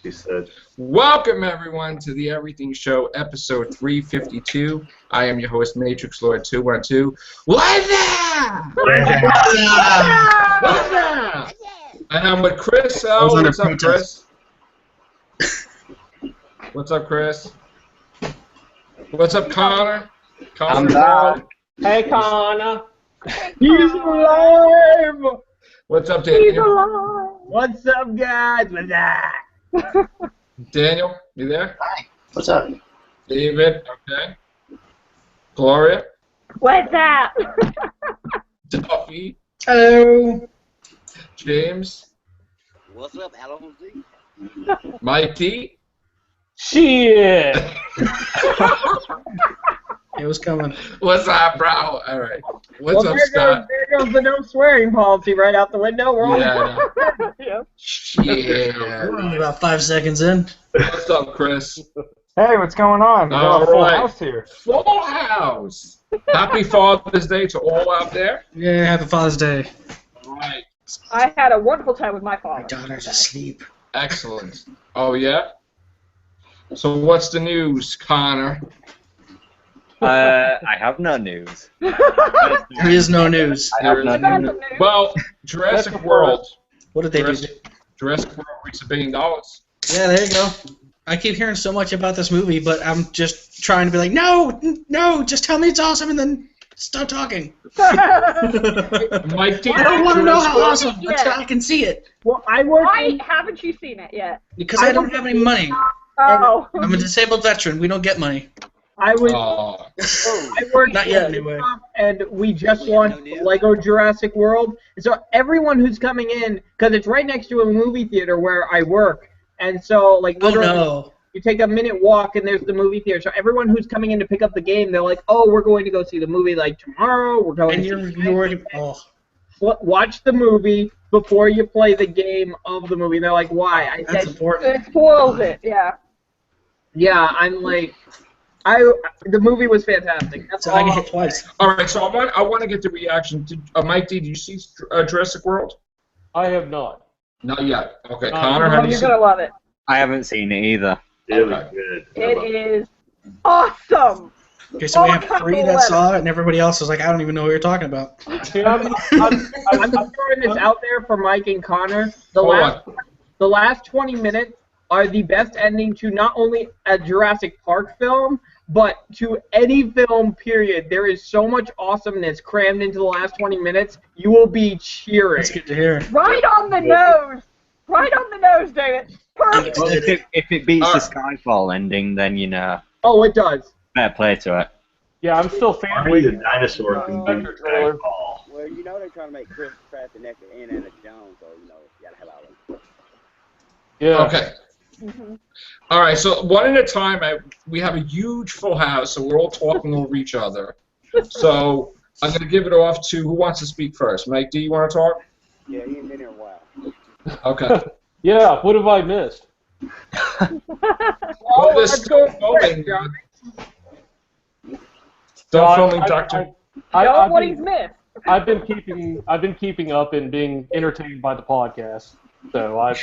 she said. Welcome, everyone, to the Everything Show, episode 352. I am your host, Matrix Lord 212. What's up? What's up? And I'm with Chris L. What's up, Chris? What's up, Chris? What's up, Connor? I'm back. Hey, Connor. He's alive! What's up, Daniel? What's up, guys? What's up? Daniel, you there? Hi. What's up? David, okay. Gloria? What's up? Duffy? Hello. James? What's up, Alonzi? Mike D? Shit. It was coming. What's up, bro? All right. What's up, Scott? There goes the no swearing policy right out the window. We're all Yeah. Yeah. Yeah. We're only about 5 seconds in. What's up, Chris? Hey, what's going on? We got a full house here. Full house. Happy Father's Day to all out there. Yeah, happy Father's Day. All right. I had a wonderful time with my My father. daughter's asleep. Excellent. Oh, yeah? So what's the news, Connor? I have no news. There is no news. I have no That's news. the news. Well, Jurassic World. What did they do? Jurassic World reached $1 billion. Yeah, there you go. I keep hearing so much about this movie, but I'm just trying to be like, no, just tell me it's awesome and then stop talking. Mike D. I don't want to know how Jurassic awesome until I can see it. Well, I work. Why haven't you seen it yet? Because I don't have any money. Oh. I'm a disabled veteran. We don't get money. I was. World. I work Not yet, anyway. And we just launched Lego Jurassic World. And so everyone who's coming in, because it's right next to a movie theater where I work, and so like Oh literally, no. you take a minute walk and there's the movie theater. So everyone who's coming in to pick up the game, they're like, "Oh, we're going to go see the movie like tomorrow. We're going And to you're see the already. Oh. watch the movie before you play the game of the movie." And they're like, "Why?" I That's said, important. It spoils it, yeah. "Yeah, I'm like, the movie was fantastic." That's So all. I get hit twice. All right, so I want to get the reaction. Mike D, did you see Jurassic World? I have not. Not yet. Okay, No. Connor, Oh, have you you're seen gonna love it. I haven't seen it either. It was Okay. good. It is awesome. Okay, so we Oh, have come 3 on, that let saw it, and everybody else is like, I don't even know what you're talking about. Yeah, I'm throwing this out there for Mike and Connor. Hold on. The last 20 minutes are the best ending to not only a Jurassic Park film, but to any film, period. There is so much awesomeness crammed into the last 20 minutes. You will be cheering. That's good to hear. Right on the nose. Right on the nose, David. Perfect. Well, if it beats Alright. the Skyfall ending, then you know, Oh, it does. fair play to it. yeah, I'm still Army the fanboy. dinosaur can do Vector trailer. Skyfall. Well, you know they're trying to make Chris Pratt the next Indiana Jones, so you know you gotta have all them. Yeah. Okay. Mm-hmm. All right, so one at a time. We have a huge full house, so we're all talking over each other. So I'm going to give it off to who wants to speak first. Mike, do you want to talk? Yeah, he ain't been here a while. Okay. Yeah, what have I missed? Well, they're still filming. Still filming Doctor. Know what he's missed. I've been keeping up and being entertained by the podcast. So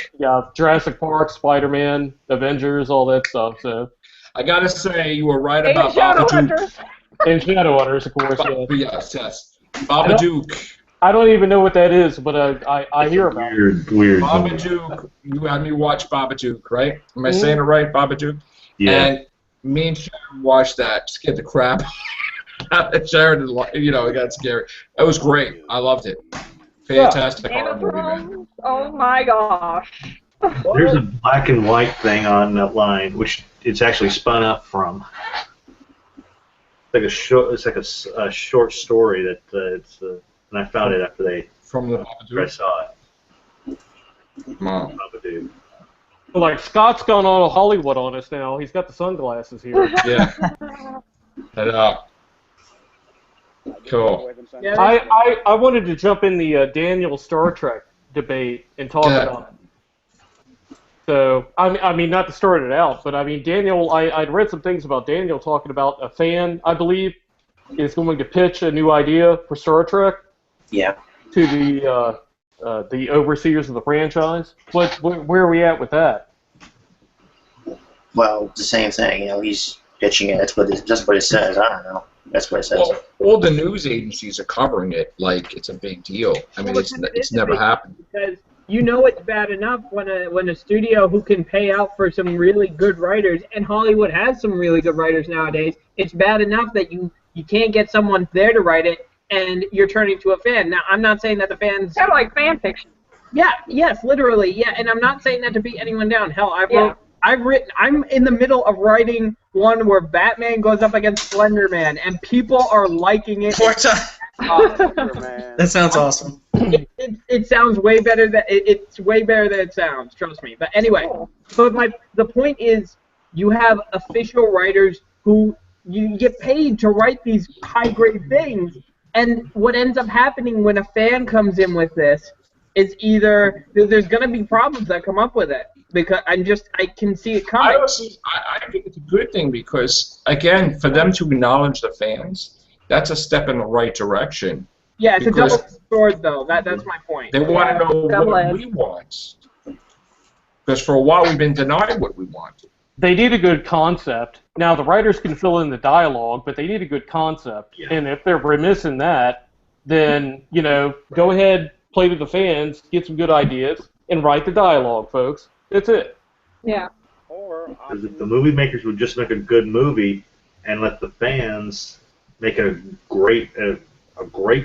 Jurassic Park, Spider-Man, Avengers, all that stuff. So I got to say, you were right And about Shadowhunters. and Shadowhunters, of course. Yeah. Yes. Babadook. I don't even know what that is, but I hear about it. Weird. Babadook. You had me watch Babadook, right? Am I saying it right, Babadook? Yeah. And me and Sharon watched that. Scared the crap out of Sharon. It got scary. It was great. I loved it. Fantastic Game horror of movie, man. Thrones. Oh my gosh. There's a black and white thing on that line, which it's actually spun up from. It's like a short story that and I found it after From the I Babadook. saw it. Mom. Babadook. But like Scott's gone all Hollywood on us now. He's got the sunglasses here. Yeah. Head up. Cool. Yeah, I wanted to jump in the Daniel Star Trek debate and talk Yeah. about it. So, I mean, not to start it out, but I mean, Daniel, I'd read some things about Daniel talking about a fan, I believe, is going to pitch a new idea for Star Trek Yeah. to the overseers of the franchise. Where are we at with that? Well, the same thing. He's pitching it. That's what it says. I don't know. That's what it says. Well, all the news agencies are covering it like it's a big deal. I mean, it's never happened. Because it's bad enough when a studio who can pay out for some really good writers, and Hollywood has some really good writers nowadays, it's bad enough that you can't get someone there to write it, and you're turning to a fan. Now, I'm not saying that the fans... Kind of like fan fiction. Yeah, yes, literally, yeah, and I'm not saying that to beat anyone down. Hell, I'm in the middle of writing one where Batman goes up against Slender Man, and people are liking it. That sounds awesome. It sounds way better than it's way better than it sounds. Trust me. But anyway, so the point is, you have official writers who you get paid to write these high grade things, and what ends up happening when a fan comes in with this is either there's going to be problems that come up with it. Because I can see it coming. I think it's a good thing because, again, for them to acknowledge the fans, that's a step in the right direction. Yeah, it's a double sword, though. That's my point. They want to know what we want. Because for a while we've been denied what we want. They need a good concept. Now, the writers can fill in the dialogue, but they need a good concept. Yeah. And if they're remiss in that, then, go ahead, play to the fans, get some good ideas, and write the dialogue, folks. That's it. Yeah. The movie makers would just make a good movie and let the fans make a great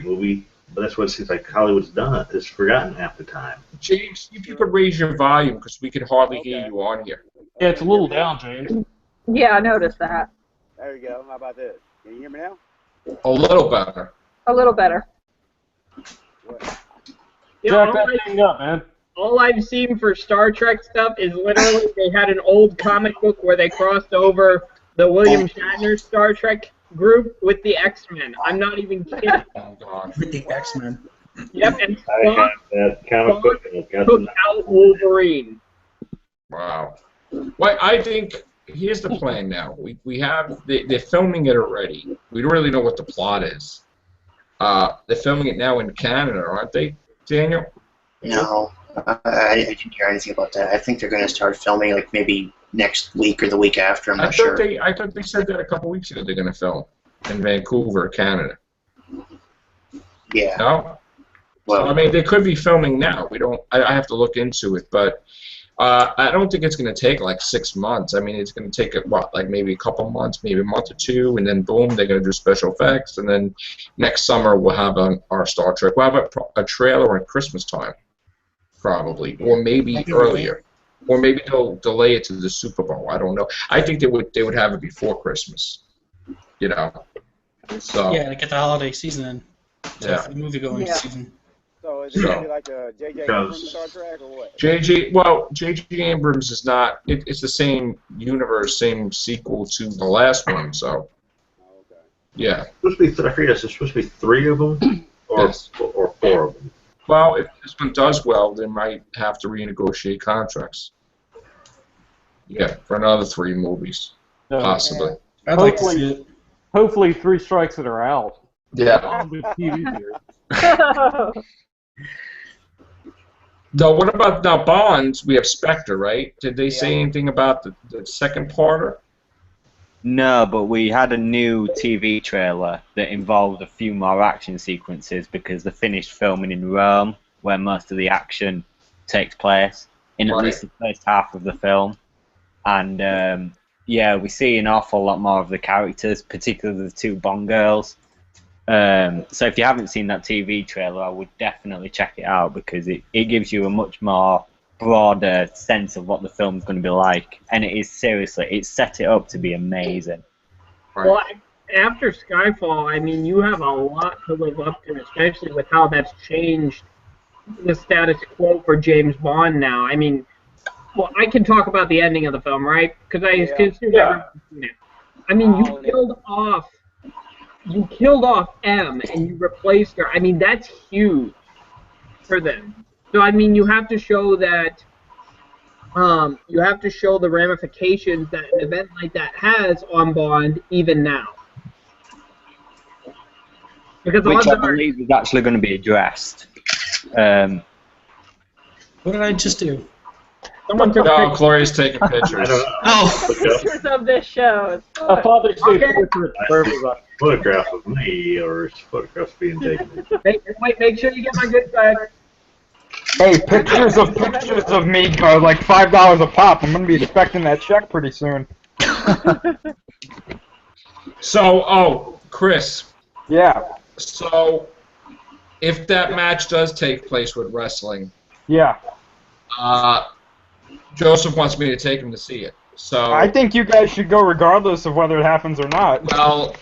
movie, but that's what it seems like Hollywood's done. It's forgotten half the time. James, if you could raise your volume because we can hardly hear you on here. Yeah, it's a little down, James. Yeah, I noticed that. There you go. How about this? Can you hear me now? A little better. A little better. Jack that thing up, man. All I've seen for Star Trek stuff is literally they had an old comic book where they crossed over the William Shatner Star Trek group with the X-Men. I'm not even kidding. Oh, God. With the X-Men. Yep, and I that comic book took out Wolverine. Wow. Well, I think here's the plan now. We have they're filming it already. We don't really know what the plot is. They're filming it now in Canada, aren't they, Daniel? No, I didn't hear anything about that. I think they're going to start filming like maybe next week or the week after. I'm not sure. I thought they said that a couple weeks ago. They're going to film in Vancouver, Canada. Yeah. No. Well, I mean, they could be filming now. We don't. I have to look into it, but I don't think it's going to take like 6 months. I mean, it's going to take like maybe a couple months, maybe a month or two, and then boom, they're going to do special effects, and then next summer we'll have our Star Trek. We'll have a trailer at Christmas time, probably, or maybe earlier, or maybe they'll delay it to the Super Bowl. I don't know. I think they would have it before Christmas. So yeah, to get the holiday season in. Yeah. The movie-going season. So is it going to be like a J.J. Abrams Star Trek or what? J.J. Abrams is not. It's the same universe, same sequel to the last one. So, yeah. It's supposed to be. I forget. It's supposed to be 3 of them, or 4 of them. Well, if this one does well, they might have to renegotiate contracts. Yeah, for another 3 movies, possibly. I'd like to see it. Hopefully, 3 strikes that are out. Yeah. With TV series. No, what about now Bonds? We have Spectre, right? Did they say anything about the second parter? No, but we had a new TV trailer that involved a few more action sequences because they finished filming in Rome, where most of the action takes place, in at least the first half of the film. And yeah, we see an awful lot more of the characters, particularly the 2 Bond girls. So if you haven't seen that TV trailer, I would definitely check it out because it gives you a much more broader sense of what the film's going to be like. And it is seriously, it's set it up to be amazing. Well, after Skyfall, I mean, you have a lot to live up to, especially with how that's changed the status quo for James Bond now. I mean, well, I can talk about the ending of the film, right? Because I assume everyone's seen it. I mean, you killed off M and you replaced her. I mean, that's huge for them. So I mean, you have to show that. You have to show the ramifications that an event like that has on Bond even now. Because which I believe is actually going to be addressed. What did I just do? Someone took No, pictures. Gloria's taking I pictures. don't know. Oh, The pictures of this show. It's A fun. Father's Day Okay. portrait for everybody. Photograph of me, or is photographs being taken? Make sure you get my good side. Hey, pictures of me are like $5 a pop. I'm gonna be expecting that check pretty soon. So, Chris. Yeah, So, if that match does take place with wrestling, yeah. Joseph wants me to take him to see it. So, I think you guys should go regardless of whether it happens or not. well,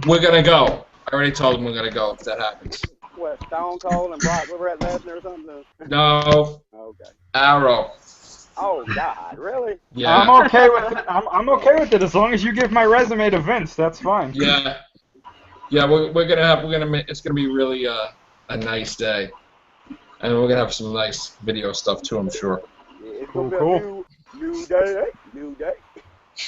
we're gonna go. I already told him we're gonna go if that happens. What, Stone Cold and Brock Lesnar or something? No, Okay. Arrow. Oh, God, really? Yeah. I'm okay with it. I'm okay with it as long as you give my resume to Vince. That's fine. Yeah. Yeah, it's gonna be really a nice day, and we're gonna have some nice video stuff too, I'm sure. Yeah, it's Cool, gonna be cool. a new day, new day.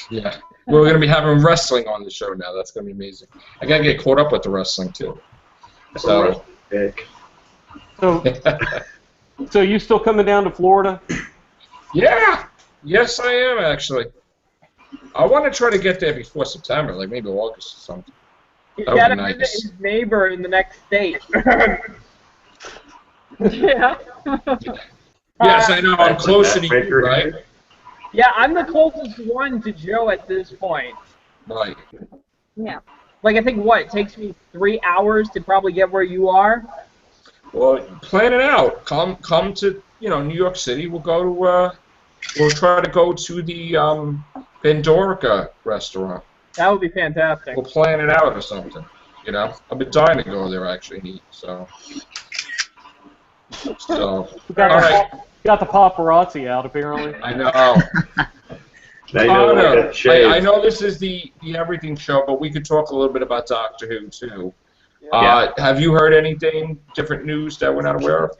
Yeah. We're gonna be having wrestling on the show now. That's gonna be amazing. I gotta get caught up with the wrestling too. So. Heck. So you still coming down to Florida? Yeah. Yes, I am actually. I want to try to get there before September, like maybe August or something. He's That would got be to visit nice. his neighbor in the next state. Yeah. Yes, I know. I'm That's a closer to you, matchmaker. right? Yeah, I'm the closest one to Joe at this point. Right. Yeah. Like, I think, what, it takes me 3 hours to probably get where you are? Well, plan it out. Come to New York City. We'll go to we'll try to go to the Pandorica restaurant. That would be fantastic. We'll plan it out or something. You know, I've been dying to go there actually and eat. So We got, all the, right. got the paparazzi out, apparently. I know. Now you know I got shaved. I know this is the everything show, but we could talk a little bit about Doctor Who too. Have you heard anything different news that we're not aware of?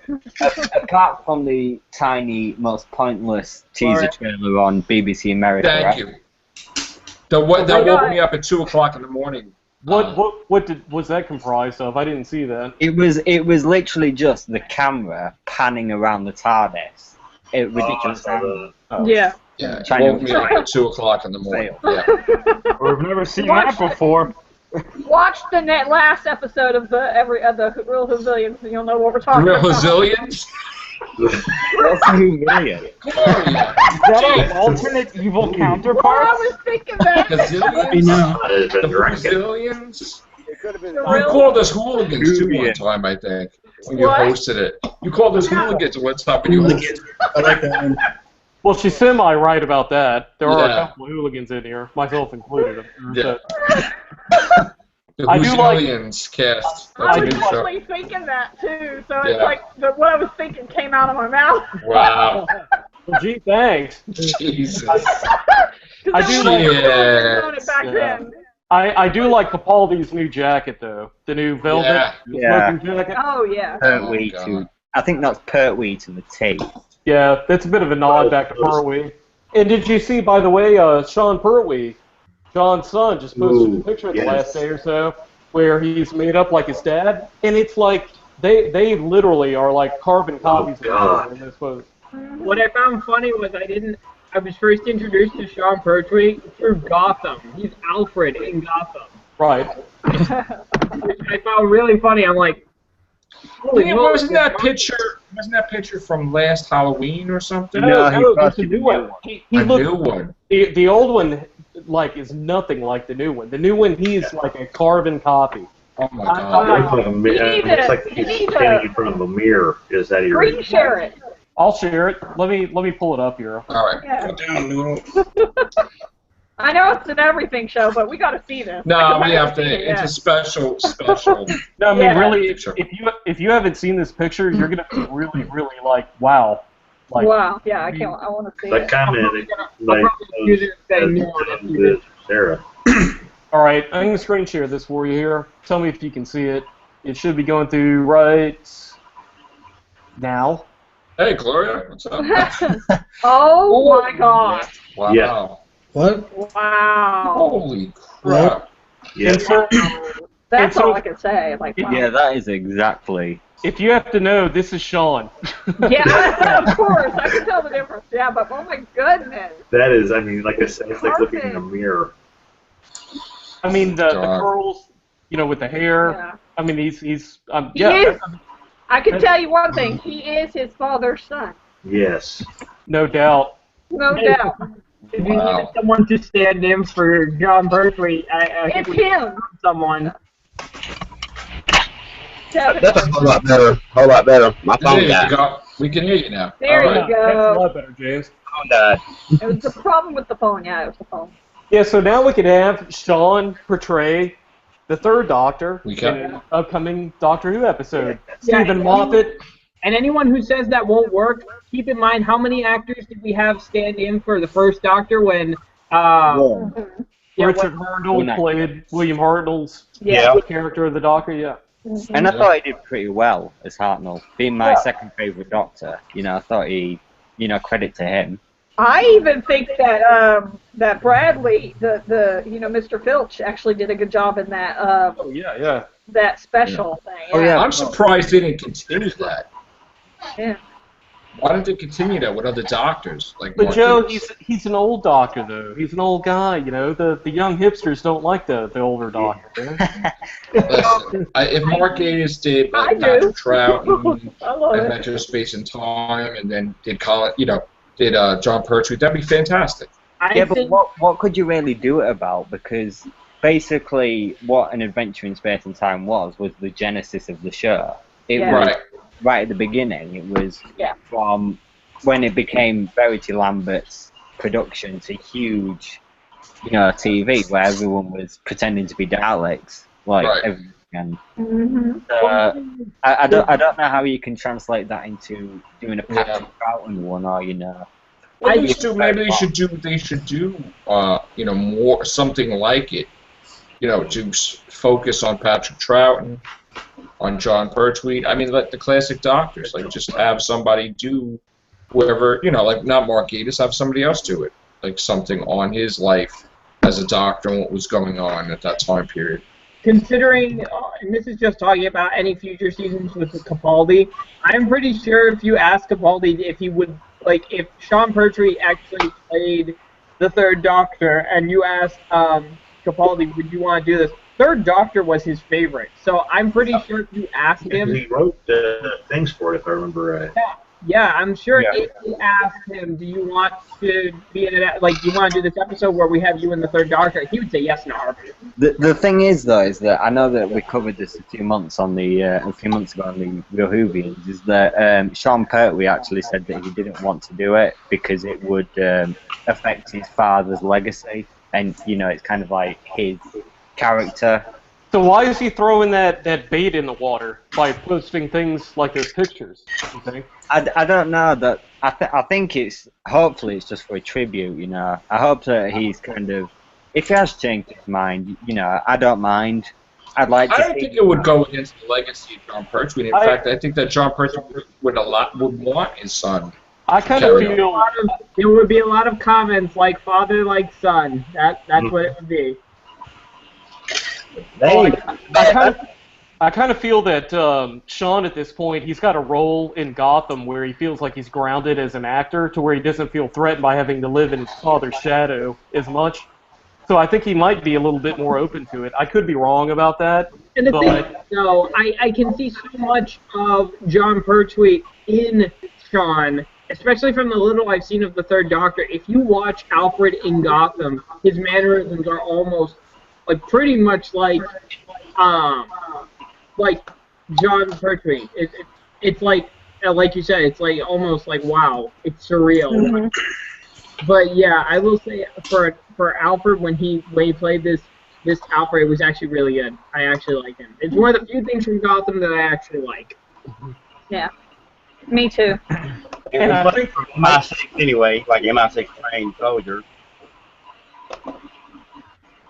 Apart from the tiny, most pointless teaser trailer on BBC America. Thank right? you. That woke me up at 2 o'clock in the morning. What was that comprised of? I didn't see that. It was literally just the camera panning around the TARDIS. Ridiculous. Yeah. Yeah, it China woke me up at 2 o'clock in the morning. Yeah. We've never seen that before. Watch the last episode of the Real Hozillions, and you'll know what we're talking Real about. Hozillions? That's humiliating. Is that an alternate evil Well, I counterpart? was thinking that. Hazillions? know. I've been The drinking. Hazillions? It could have been. The You real- called us hooligans too one time, I think, when you What? hosted it. You called us hooligans one time when you hosted it. I like that one. Well, she's semi-right about that. There are a Yeah. couple of hooligans in here, myself included. Yeah. The I do like- Hozillions cast. I That's a was good show. totally thinking that too, so it's Yeah. like what I was thinking came out of my mouth. Wow. Well, gee, thanks. Jesus. I do like- it back Yeah. then. I do like Capaldi's new jacket, though. The new velvet Yeah. smoking jacket. Oh yeah. Pertwee Oh, to. I think that's Pertwee to the T. Yeah, that's a bit of a nod back to Pertwee. And did you see, by the way, Sean Pertwee, John's son, just posted a picture the last day or so where he's made up like his dad, and it's like they literally are like carbon copies of each other in this pose. What I found funny was I was first introduced to Sean Pertwee through Gotham. He's Alfred in Gotham, Right. which I found really funny. I'm like, holy Yeah, moly, wasn't that picture from last Halloween or something? No, there's a new one. He A looked, new one. the old one like is nothing like the new one. The new one, he's like a carbon copy. Oh my It god. looks like a mi- You need looks to- like you he's need standing to- in front of a mirror. Is that your Screen share it. I'll share it. Let me pull it up here. All right. Yeah. Go down, Noodle. I know it's an everything show, but we got to see this. No, we have to. Yeah. It's a special. No, I mean Yeah. really, Picture. if you haven't seen this picture, you're gonna be really like wow. Like, Wow. Yeah, I can't. I want to see Like it. commented, like use it and say no, that's with Sarah. all right, I'm gonna screen share this for you here. Tell me if you can see it. It should be going through right now. Hey, Gloria, what's up? Oh my god. Wow. Yeah. What? Wow. Holy crap. Yeah. And so, That's And so- all I can say. Like, wow. Yeah, that is exactly If you have to know, this is Sean. Yeah, of course. I can tell the difference. Yeah, but oh my goodness. That is, I mean, like I said, it's like looking in a mirror. I mean, the curls, you know, with the hair. Yeah. I mean, he's He is, I can tell you one thing. He is his father's son. Yes. No doubt. No doubt. If you needed someone to stand in for John Pertwee, I It's think we him. someone. That's a whole lot better. Whole lot better. My phone There you died. go. We can hear you now. There All right. you That's a go. lot better, James. Phone died. It was the problem with the phone. Yeah, it was the phone. Yeah, so now we can have Sean portray the third Doctor We in can. an upcoming Doctor Who episode. Yeah, Stephen Moffat. And anyone who says that won't work, keep in mind how many actors did we have stand in for the first Doctor when Richard Hartnell played William Hartnell's character of the Doctor, yeah. And I thought he did pretty well as Hartnell. Being my second favourite Doctor, you know, I thought he, you know, credit to him. I even think that that Bradley, the you know, Mr. Filch, actually did a good job in that that special thing. Oh yeah, I'm surprised they didn't continue that. Yeah. Why didn't they continue that with other doctors? Like, But Mark Joe, Gatiss? he's an old Doctor, though. He's an old guy, you know. The young hipsters don't like the older Doctor. Listen, if Mark Gatiss did I like do. Dr. Trout and I love it. Adventure of Space and Time, and then did Colin, you know, did John Pertwee, that'd be fantastic. Yeah, but what could you really do it about? Because basically, what an Adventure in Space and Time was the genesis of the show. It was right at the beginning. It was from when it became Verity Lambert's production to huge, you know, TV where everyone was pretending to be Daleks, like everything. And I don't know how you can translate that into doing a Patrick Troughton one, or you know. Well, maybe they should do you know, more something like it. You know, to focus on Patrick Troughton, on John Pertwee. I mean, let the classic Doctors, like, just have somebody do whoever, you know, like, not Mark Gatiss, have somebody else do it, like something on his life as a Doctor and what was going on at that time period. Considering, and this is just talking about any future seasons with Capaldi, I'm pretty sure if you ask Capaldi if he would, like, if Sean Pertwee actually played the third Doctor, and you asked Capaldi, would you want to do this? Third Doctor was his favorite, so I'm pretty sure if you asked him... He wrote things for it, if I remember right. Yeah, I'm sure if you asked him, do you want to be in it, like, do you want to do this episode where we have you in the third Doctor, he would say yes in a heartbeat. The thing is, though, is that I know that we covered this a few months ago on the Real Whovians, is that Sean Pertwee actually said that he didn't want to do it because it would affect his father's legacy, and, you know, it's kind of like his character. So why is he throwing that bait in the water by posting things like those pictures? You think? I don't know. That I think hopefully it's just for a tribute. You know, I hope that he's kind of, if he has changed his mind, you know, I don't mind. I'd like to. I don't think it would go against the legacy of John Pertwee. In fact, I think that John Pertwee would want his son. I kind of feel there would be a lot of comments like father, like son. That's what it would be. I kind of feel that Sean, at this point, he's got a role in Gotham where he feels like he's grounded as an actor, to where he doesn't feel threatened by having to live in his father's shadow as much. So I think he might be a little bit more open to it. I could be wrong about that. And the thing, though, I can see so much of John Pertwee in Sean, especially from the little I've seen of the Third Doctor. If you watch Alfred in Gotham, his mannerisms are almost like pretty much like John Pertwee. It's like you said, it's like almost like wow, it's surreal. Mm-hmm. But yeah, I will say for Alfred when he played this Alfred, it was actually really good. I actually like him. It's one of the few things from Gotham that I actually like. Yeah, me too. And I think for MI6 anyway, like MI6 trained soldier.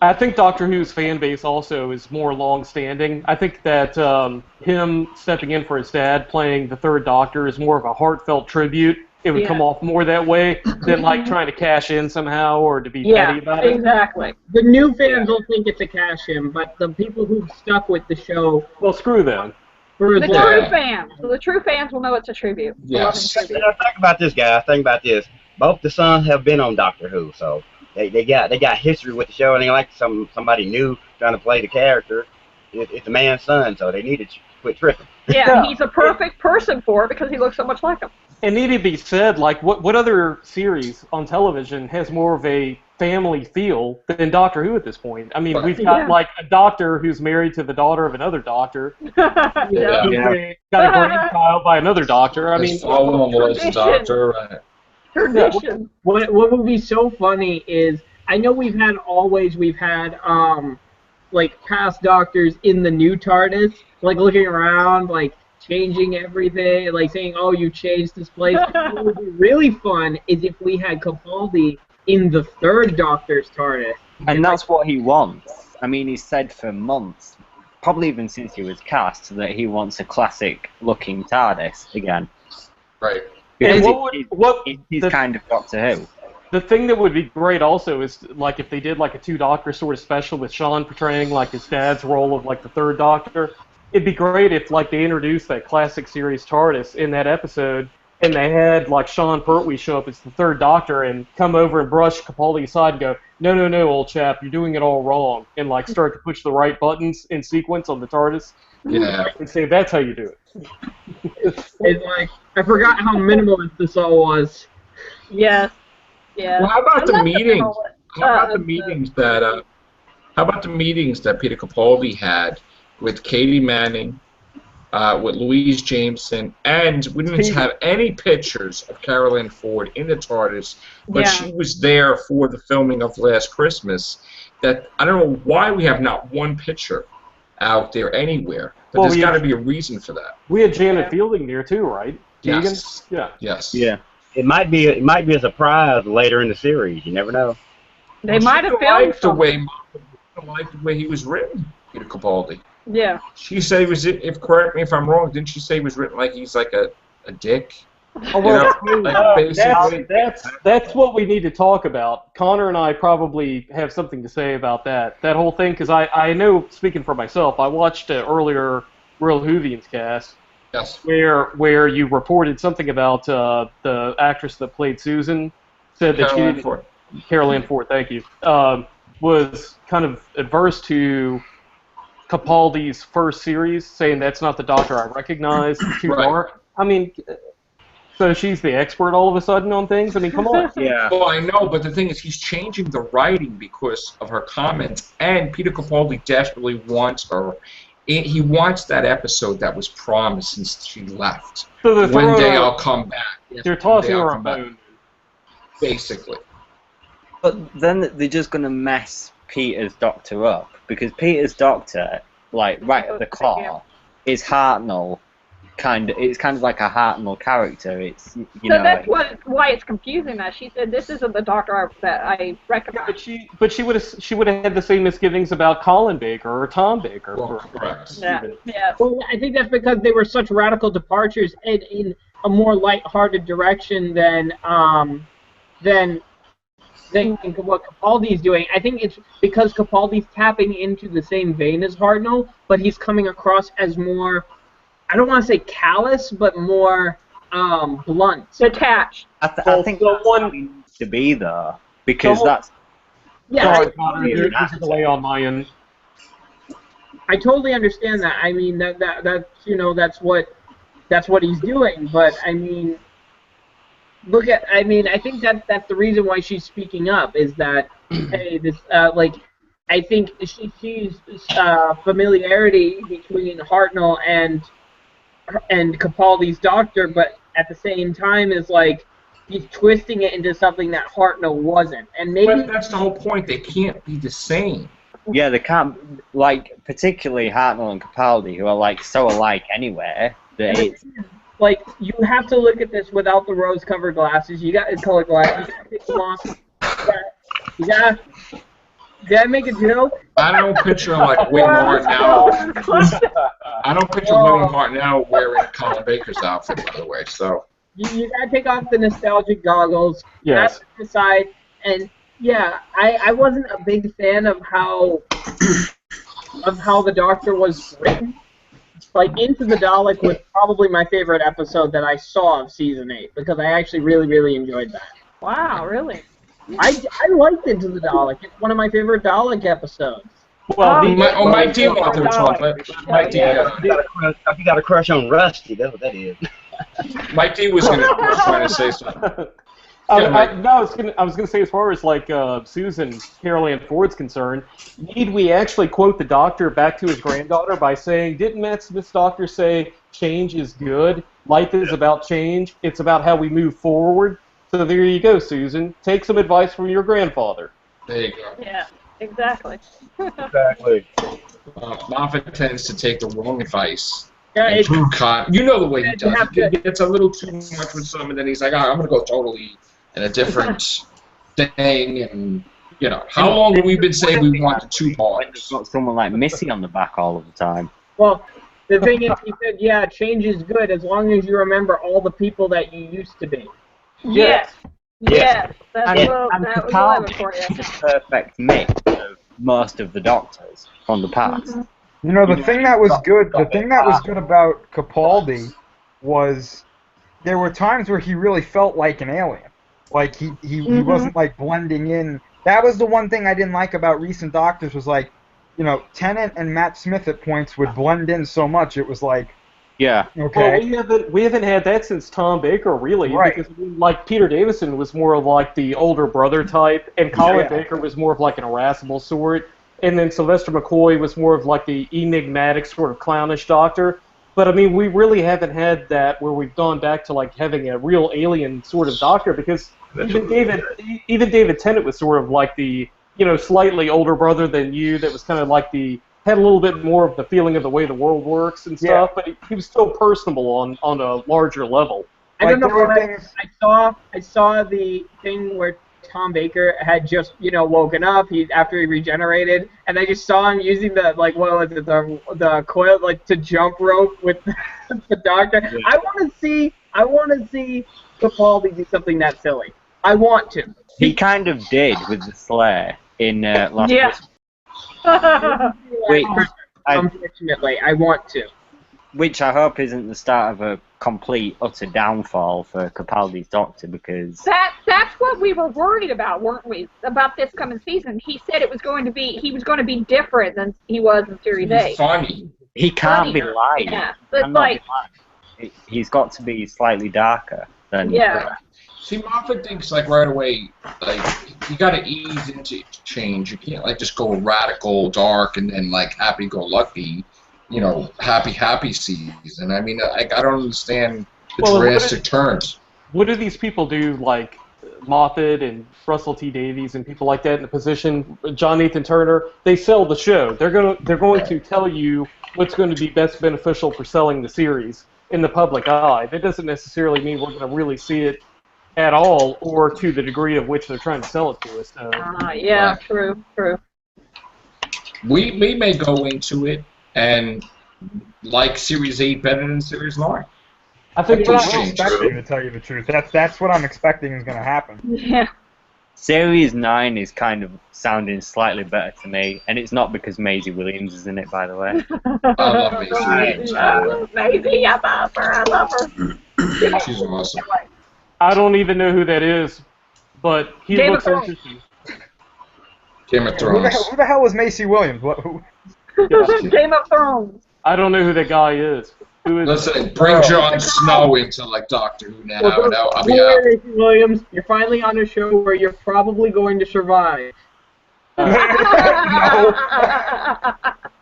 I think Doctor Who's fan base also is more long-standing. I think that him stepping in for his dad, playing the Third Doctor, is more of a heartfelt tribute. It would come off more that way than like trying to cash in somehow or to be petty about it. Exactly. The new fans will think it's a cash in, but the people who've stuck with the show... Well, screw them. The true fans. The true fans will know it's a tribute. Yes. Tribute. Think about this, guys. Think about this. Both the sons have been on Doctor Who, so they got history with the show, and they like somebody new trying to play the character. It's a man's son, so they need to quit tripping. Yeah, he's a perfect person for it because he looks so much like him. It need to be said, like, what other series on television has more of a family feel than Doctor Who at this point? I mean, we've got, like, a doctor who's married to the daughter of another doctor. Got a grandchild by another doctor. I mean, doctor, right. Tradition. What would be so funny is, I know we've had like, past doctors in the new TARDIS, like, looking around, like, changing everything, like saying, "Oh, you changed this place." What would be really fun is if we had Capaldi in the third Doctor's TARDIS. And that's what he wants. I mean, he's said for months, probably even since he was cast, that he wants a classic-looking TARDIS again. Right. Because he's kind of Doctor Who. The thing that would be great also is, like, if they did, like, a two-Doctor sort of special with Sean portraying, like, his dad's role of, like, the third Doctor. It'd be great if, like, they introduced that classic series TARDIS in that episode, and they had, like, Sean Pertwee show up as the third Doctor and come over and brush Capaldi aside and go, no, old chap, you're doing it all wrong, and, like, start to push the right buttons in sequence on the TARDIS. Yeah. And say, that's how you do it. It's like, I forgot how minimalist this all was. Yes. Yeah. Well, how about the meetings? How about the meetings that Peter Capaldi had with Katie Manning, with Louise Jameson, and we didn't have any pictures of Carol Ann Ford in the TARDIS, but she was there for the filming of Last Christmas. That I don't know why we have not one picture out there anywhere, but there's got to be a reason for that. We had Janet Fielding there too, right? Yes. Yeah. Yes. Yeah. It might be a surprise later in the series. You never know. They might have filmed the way he was written, Peter Capaldi. Yeah. She said he was. Correct me if I'm wrong. Didn't she say he was written like he's like a dick? Oh, well, that's what we need to talk about. Connor and I probably have something to say about that whole thing, because I know, speaking for myself, I watched earlier Real Whovians cast. Yes. Where you reported something about the actress that played Susan said that Carol Ann Ford, thank you, was kind of adverse to Capaldi's first series, saying that's not the Doctor I recognize, too dark. I mean, so she's the expert all of a sudden on things? I mean, come on. Yeah. Well, I know, but the thing is, he's changing the writing because of her comments, and Peter Capaldi desperately wants her. He wants that episode that was promised since she left. So one day I'll come back. Yes, they're tossing her a bone. Basically. But then they're just going to mess Peter's Doctor up, because Peter's Doctor, like, right at the core, is Hartnell. It's kind of like a Hartnell character. It's that's why it's confusing. That she said this isn't the Doctor that I recognize. But she would have had the same misgivings about Colin Baker or Tom Baker. Correct. Yeah. Well, I think that's because they were such radical departures in a more light-hearted direction than what Capaldi's doing. I think it's because Capaldi's tapping into the same vein as Hartnell, but he's coming across as more, I don't want to say callous, but more blunt. Detached. I think that's how he needs to be, though, because that's... Yeah, sorry, Connor, there's a delay on my end. I totally understand that. I mean, that's what he's doing, but I mean... I think that's the reason why she's speaking up, is that, hey, this, I think she's familiarity between Hartnell and Capaldi's Doctor, but at the same time is like, he's twisting it into something that Hartnell wasn't. And maybe... But that's the whole point, they can't be the same. Yeah, they can't, like, particularly Hartnell and Capaldi, who are, like, so alike anyway, that it's... Like, you have to look at this without the rose-covered glasses. You got the colored glasses. You got to take them off. Did I make a joke? I don't picture like William Hartnell. I don't picture William Hartnell wearing Colin Baker's outfit, by the way. So you got to take off the nostalgic goggles. Yes. Aside, and yeah, I wasn't a big fan of how the Doctor was written. like Into the Dalek was probably my favorite episode that I saw of season 8 because I actually really, really enjoyed that. Wow, really? I liked Into the Dalek. It's one of my favorite Dalek episodes. Well, Mike D wanted to talk. Mike D. You got a crush on Rusty. That's what that is. Mike D was trying to say something. I was gonna say, as far as like Susan Carol Ann Ford's concerned, need we actually quote the Doctor back to his granddaughter by saying, "Didn't Matt Smith's Doctor say change is good? Life is about change. It's about how we move forward." So there you go, Susan. Take some advice from your grandfather. There you go. Yeah, exactly. Exactly. Moffat tends to take the wrong advice. Yeah, You know the way he does. He gets a little too much with some, and then he's like, I'm going to go totally in a different thing. And, how long have we been saying we want the 2 parts? Got someone like Missy on the back all of the time. Well, the thing is, he said, yeah, change is good as long as you remember all the people that you used to be. Yes. Yes. That was Capaldi is the perfect mix of most of the Doctors from the past. Mm-hmm. You know, the thing that was good about Capaldi was there were times where he really felt like an alien. Like, he wasn't, like, blending in. That was the one thing I didn't like about recent Doctors was, like, Tennant and Matt Smith at points would blend in so much. It was like, yeah. Okay. Well, we haven't had that since Tom Baker, really. Right. Because, like, Peter Davison was more of, like, the older brother type, and Colin Baker was more of, like, an irascible sort. And then Sylvester McCoy was more of like the enigmatic sort of clownish Doctor. But I mean, we really haven't had that where we've gone back to like having a real alien sort of Doctor because even David Tennant was sort of like the slightly older brother than you that was kind of like had a little bit more of the feeling of the way the world works and stuff. But he was still personable on a larger level. I don't know. I saw the thing where Tom Baker had just, woken up after he regenerated, and I just saw him using the coil to jump rope with the Doctor. Yeah. I want to see Capaldi do something that silly. I want to. He kind of did with the Slayer in last Christmas. Unfortunately, I want to. Which I hope isn't the start of a complete, utter downfall for Capaldi's Doctor, because... That's what we were worried about, weren't we? About this coming season. He said he was going to be different than he was in Series 8. Funny. He can't be lying. Yeah, but he's got to be slightly darker than... Yeah. See, Moffat thinks, like, right away, like, you gotta ease into change. You can't, like, just go radical, dark, and then, like, happy-go-lucky. Happy season. I mean, I don't understand the drastic turns. What do these people do, like Moffat and Russell T Davies and people like that in the position, John Nathan Turner? They sell the show. They're going to tell you what's going to be best beneficial for selling the series in the public eye. That doesn't necessarily mean we're going to really see it at all, or to the degree of which they're trying to sell it to us. Yeah, true. We may go into it and like Series 8 better than Series 9. I think what I'm expecting, to tell you the truth. That's what I'm expecting is going to happen. Yeah. Series 9 is kind of sounding slightly better to me, and it's not because Maisie Williams is in it, by the way. I love Maisie Williams. Maisie, I love her. She's awesome. I don't even know who that is, but he looks interesting. Game of Thrones. Who the hell was Maisie Williams? Who? Game of Thrones. I don't know who that guy is. Who is? Listen, bring Jon Snow into like Doctor Who now. I'll be out. Williams, you're finally on a show where you're probably going to survive. No.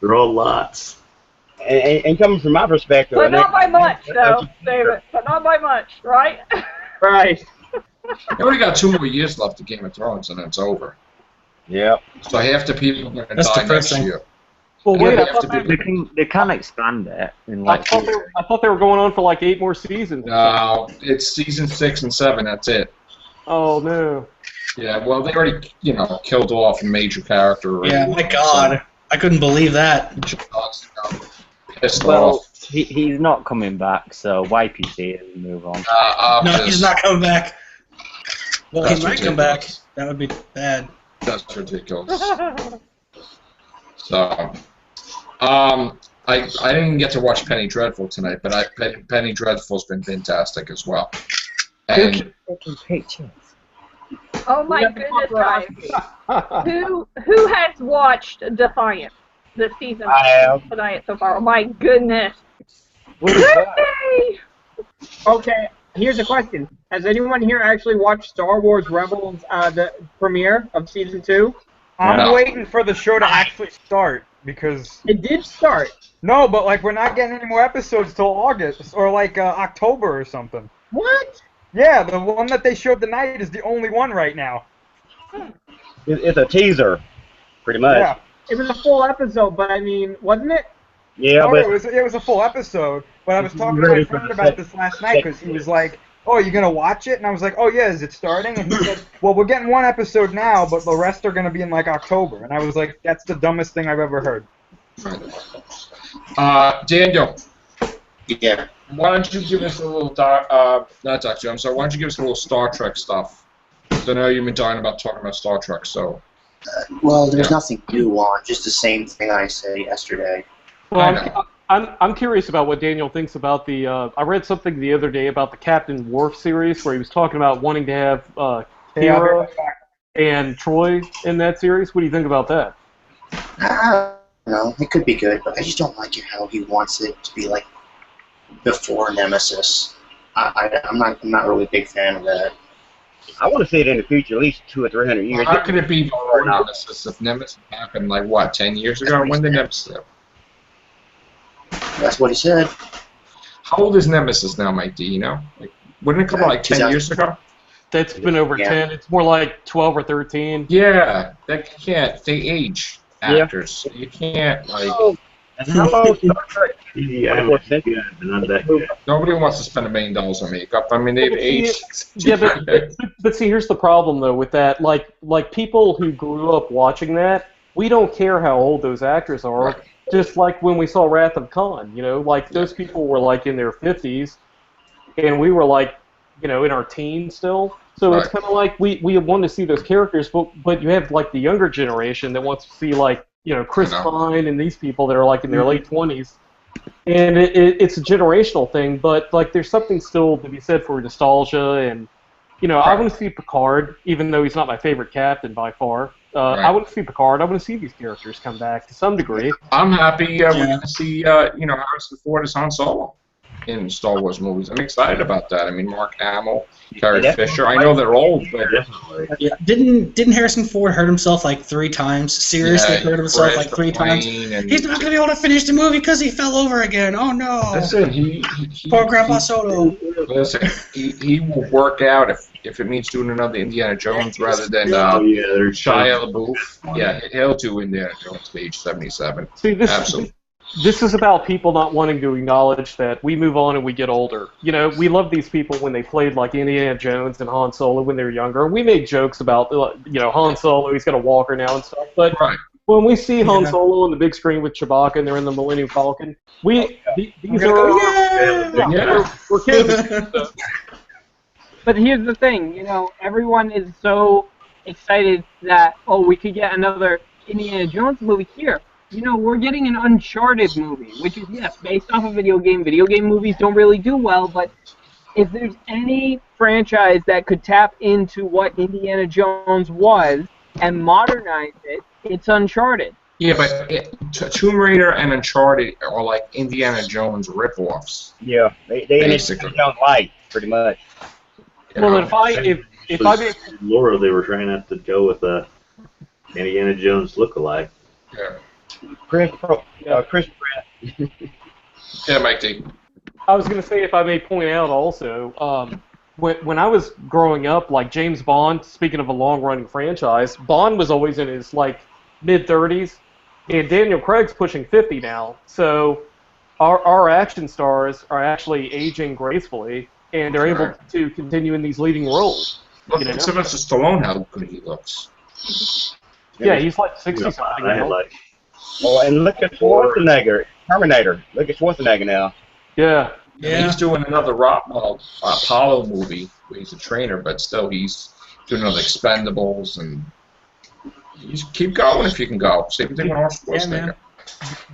They're all lots. And coming from my perspective, but not by much, though, David. But not by much, right? Right. You only got 2 more years left of Game of Thrones, and then it's over. Yep. So half the people are going to die next year. Well, wait, they can expand it. I thought they were going on for like 8 more seasons. No, it's season 6 and 7. That's it. Oh no. Yeah, well, they already, killed off a major character. Yeah, my God, I couldn't believe that. Pissed off. He's not coming back, so wipe his tears and move on. No, he's not coming back. Well, he might come back. That would be bad. That's ridiculous. So, I I didn't get to watch Penny Dreadful tonight, but Penny Dreadful's been fantastic as well. And Oh my goodness, guys! Who has watched Defiant this season? I have. Tonight so far. Oh my goodness! What is that? Yay! Okay, here's a question. Has anyone here actually watched Star Wars Rebels, the premiere of Season 2? I'm waiting for the show to actually start because it did start. No, but like we're not getting any more episodes till August or like October or something. What? Yeah, the one that they showed tonight is the only one right now. It's a teaser, pretty much. Yeah. It was a full episode, but I mean, wasn't it? Yeah, Oh, but it was a full episode. But I was talking to my friend about this last night because he was like, "Oh, you gonna watch it?" And I was like, "Oh yeah, is it starting?" And he said, "Well, we're getting one episode now, but the rest are gonna be in like October." And I was like, "That's the dumbest thing I've ever heard." Daniel. Yeah. Why don't you give us a little not Doctor Who, I'm sorry. Why don't you give us a little Star Trek stuff? I know you've been talking about Star Trek, so. Well, there's nothing new on, just the same thing I said yesterday. Well, I'm curious about what Daniel thinks about the. I read something the other day about the Captain Worf series where he was talking about wanting to have Kira and Troy in that series. What do you think about that? I don't know. It could be good, but I just don't like it how he wants it to be like before Nemesis. I'm not really a big fan of that. I want to see it in the future, at least 200 or 300 years. How could it be before Nemesis if Nemesis happened like what, 10 years ago? When did Nemesis happen? That's what he said. How old is Nemesis now, Mike? Do you know? Like, wouldn't it come out like 10 years ago? That's been over 10. It's more like 12 or 13. Yeah, that can't. They age actors. You can't like. How long Star Trek? Nobody wants to spend $1 million on makeup. I mean, they've aged. Yeah, but see, here's the problem though with that. Like people who grew up watching that, we don't care how old those actors are. Right. Just like when we saw Wrath of Khan, you know, like those people were like in their 50s, and we were like, you know, in our teens still. So it's kind of like we want to see those characters, but you have like the younger generation that wants to see like, you know, Chris Pine and these people that are like in their late 20s. And it's a generational thing, but like there's something still to be said for nostalgia, and you know, I want to see Picard, even though he's not my favorite captain by far. I want to see Picard. I want to see these characters come back to some degree. I'm happy we're going to see Harrison Ford as Han Solo in Star Wars movies. I'm excited about that. I mean, Mark Hamill, Carrie Fisher. I know they're old, but yeah, didn't Harrison Ford hurt himself like 3 times? Seriously, hurt himself like 3 times. He's not gonna be able to finish the movie because he fell over again. Oh no! Listen, he poor Grandpa Soto. Listen, he will work out if it means doing another Indiana Jones rather than Shia LaBeouf. Yeah, he'll do Indiana Jones to age 77. See, Absolutely. This is about people not wanting to acknowledge that we move on and we get older. You know, we love these people when they played like Indiana Jones and Han Solo when they were younger. We make jokes about, you know, Han Solo, he's got a walker now and stuff. But when we see Han Solo on the big screen with Chewbacca and they're in the Millennium Falcon, these are we're kids. But here's the thing, you know, everyone is so excited that, oh, we could get another Indiana Jones movie here. You know, we're getting an Uncharted movie, which is, yes, based off a video game. Video game movies don't really do well, but if there's any franchise that could tap into what Indiana Jones was and modernize it, it's Uncharted. Yeah, but Tomb Raider and Uncharted are like Indiana Jones rip-offs. Yeah, they basically don't like pretty much. Well, if I Laura, they were trying not to go with a Indiana Jones look-alike. Yeah. Chris Pratt. Yeah, Mike D. I was going to say, if I may point out also, when I was growing up, like James Bond, speaking of a long-running franchise, Bond was always in his like mid-30s, and Daniel Craig's pushing 50 now. So our action stars are actually aging gracefully, and they're able to continue in these leading roles. Look at Sylvester Stallone, how good he looks. Yeah, he's like 60-something now. Oh, and look at Schwarzenegger, Terminator. Look at Schwarzenegger now. Yeah. He's doing another Apollo movie where he's a trainer, but still he's doing another Expendables, and you just keep going if you can go. Same thing with Schwarzenegger.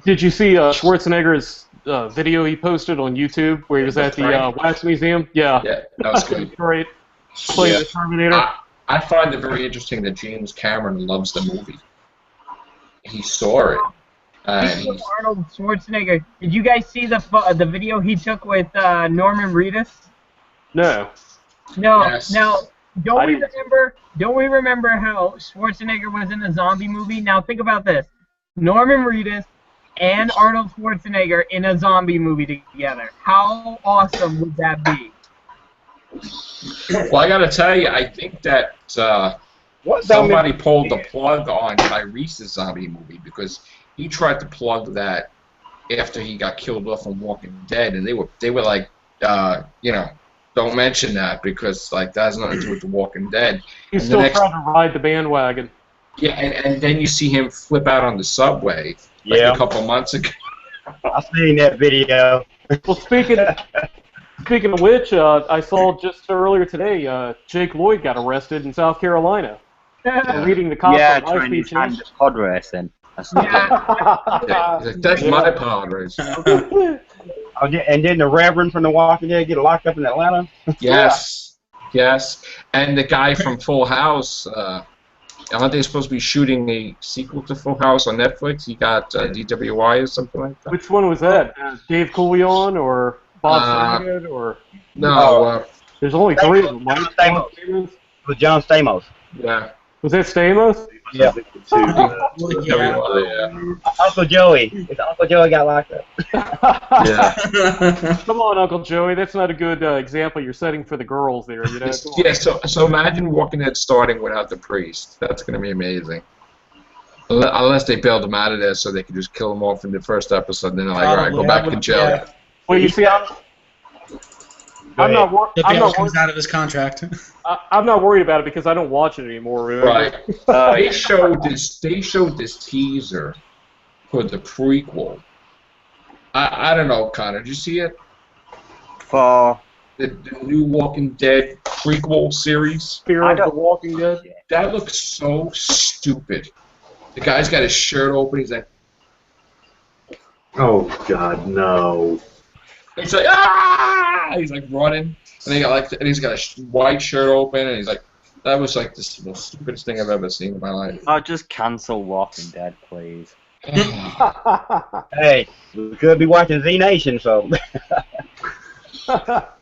Did you see Schwarzenegger's video he posted on YouTube where he was at the Wax Museum? Yeah. Yeah, that was good. Great. Playing the Terminator. I find it very interesting that James Cameron loves the movie. He saw it. Arnold Schwarzenegger. Did you guys see the video he took with Norman Reedus? No. No. Yes. Now, don't we remember how Schwarzenegger was in a zombie movie? Now think about this: Norman Reedus and Arnold Schwarzenegger in a zombie movie together. How awesome would that be? Well, I gotta tell you, I think that somebody pulled the plug on Tyrese's zombie movie because he tried to plug that after he got killed off on Walking Dead, and they were like, don't mention that because like that has nothing to do with The Walking Dead. He's still trying to ride the bandwagon. Yeah, and then you see him flip out on the subway a couple months ago. I've seen that video. Well, speaking of which, I saw just earlier today, Jake Lloyd got arrested in South Carolina for reading the cops on high-speed chase. Pod racing. That's my pod race. And then the Reverend from The Walking Dead get locked up in Atlanta? Yes. And the guy from Full House, aren't they supposed to be shooting a sequel to Full House on Netflix? He got DWI or something like that. Which one was that? Dave Coulion or Bob Saget or? No. There's only 3 of them, right? It was John Stamos. Yeah. Was that Stamos? Yeah. Uncle Joey. Uncle Joey got locked up. Yeah. Come on, Uncle Joey. That's not a good example you're setting for the girls there. You know? Yeah. So imagine Walking Dead starting without the priest. That's gonna be amazing. Unless they bailed him out of there so they could just kill him off in the first episode, and then they're like, all right, go back to jail. Yeah. Well, you see, I'm not worried. Comes out of his contract. I'm not worried about it because I don't watch it anymore. Remember? Right. They showed this teaser for the prequel. I don't know, Connor. Did you see it? For the new Walking Dead prequel series. Fear of the Walking Dead. That looks so stupid. The guy's got his shirt open. He's like, "Oh God, no!" He's like, "Ah!" He's like running, and he's got a white shirt open, and he's like, "That was like the most stupidest thing I've ever seen in my life." Oh, just cancel Walking Dead, please. Hey, we could be watching Z Nation, so. Wait a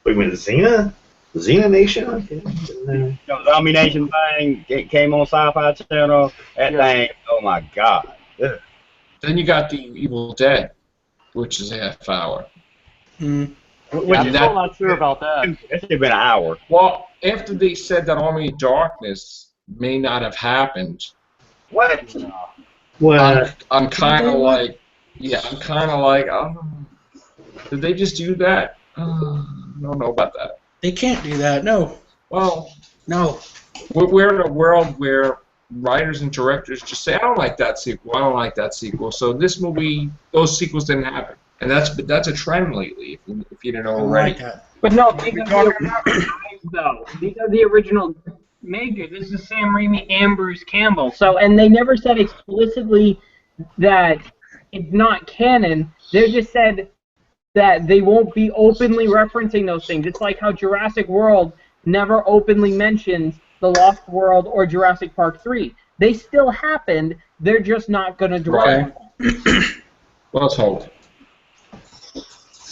minute, Xena? Xena Nation? The Zombie Nation thing came on Sci-Fi Channel. That thing, oh my God. Ugh. Then you got the Evil Dead, which is a half hour. I'm still not sure about that. It should have been an hour. Well, after they said that Army of Darkness may not have happened, what? I'm kind of like, oh, did they just do that? I don't know about that. They can't do that. No. Well, no. We're in a world where writers and directors just say, I don't like that sequel. I don't like that sequel. So this movie, those sequels didn't happen, and that's a trend lately. If you didn't know already. Like that. But no, because the original maker, this is Sam Raimi and Bruce Campbell. So, and they never said explicitly that it's not canon. They just said that they won't be openly referencing those things. It's like how Jurassic World never openly mentions The Lost World or Jurassic Park 3. They still happened. They're just not going to dwell on them. Let's hope.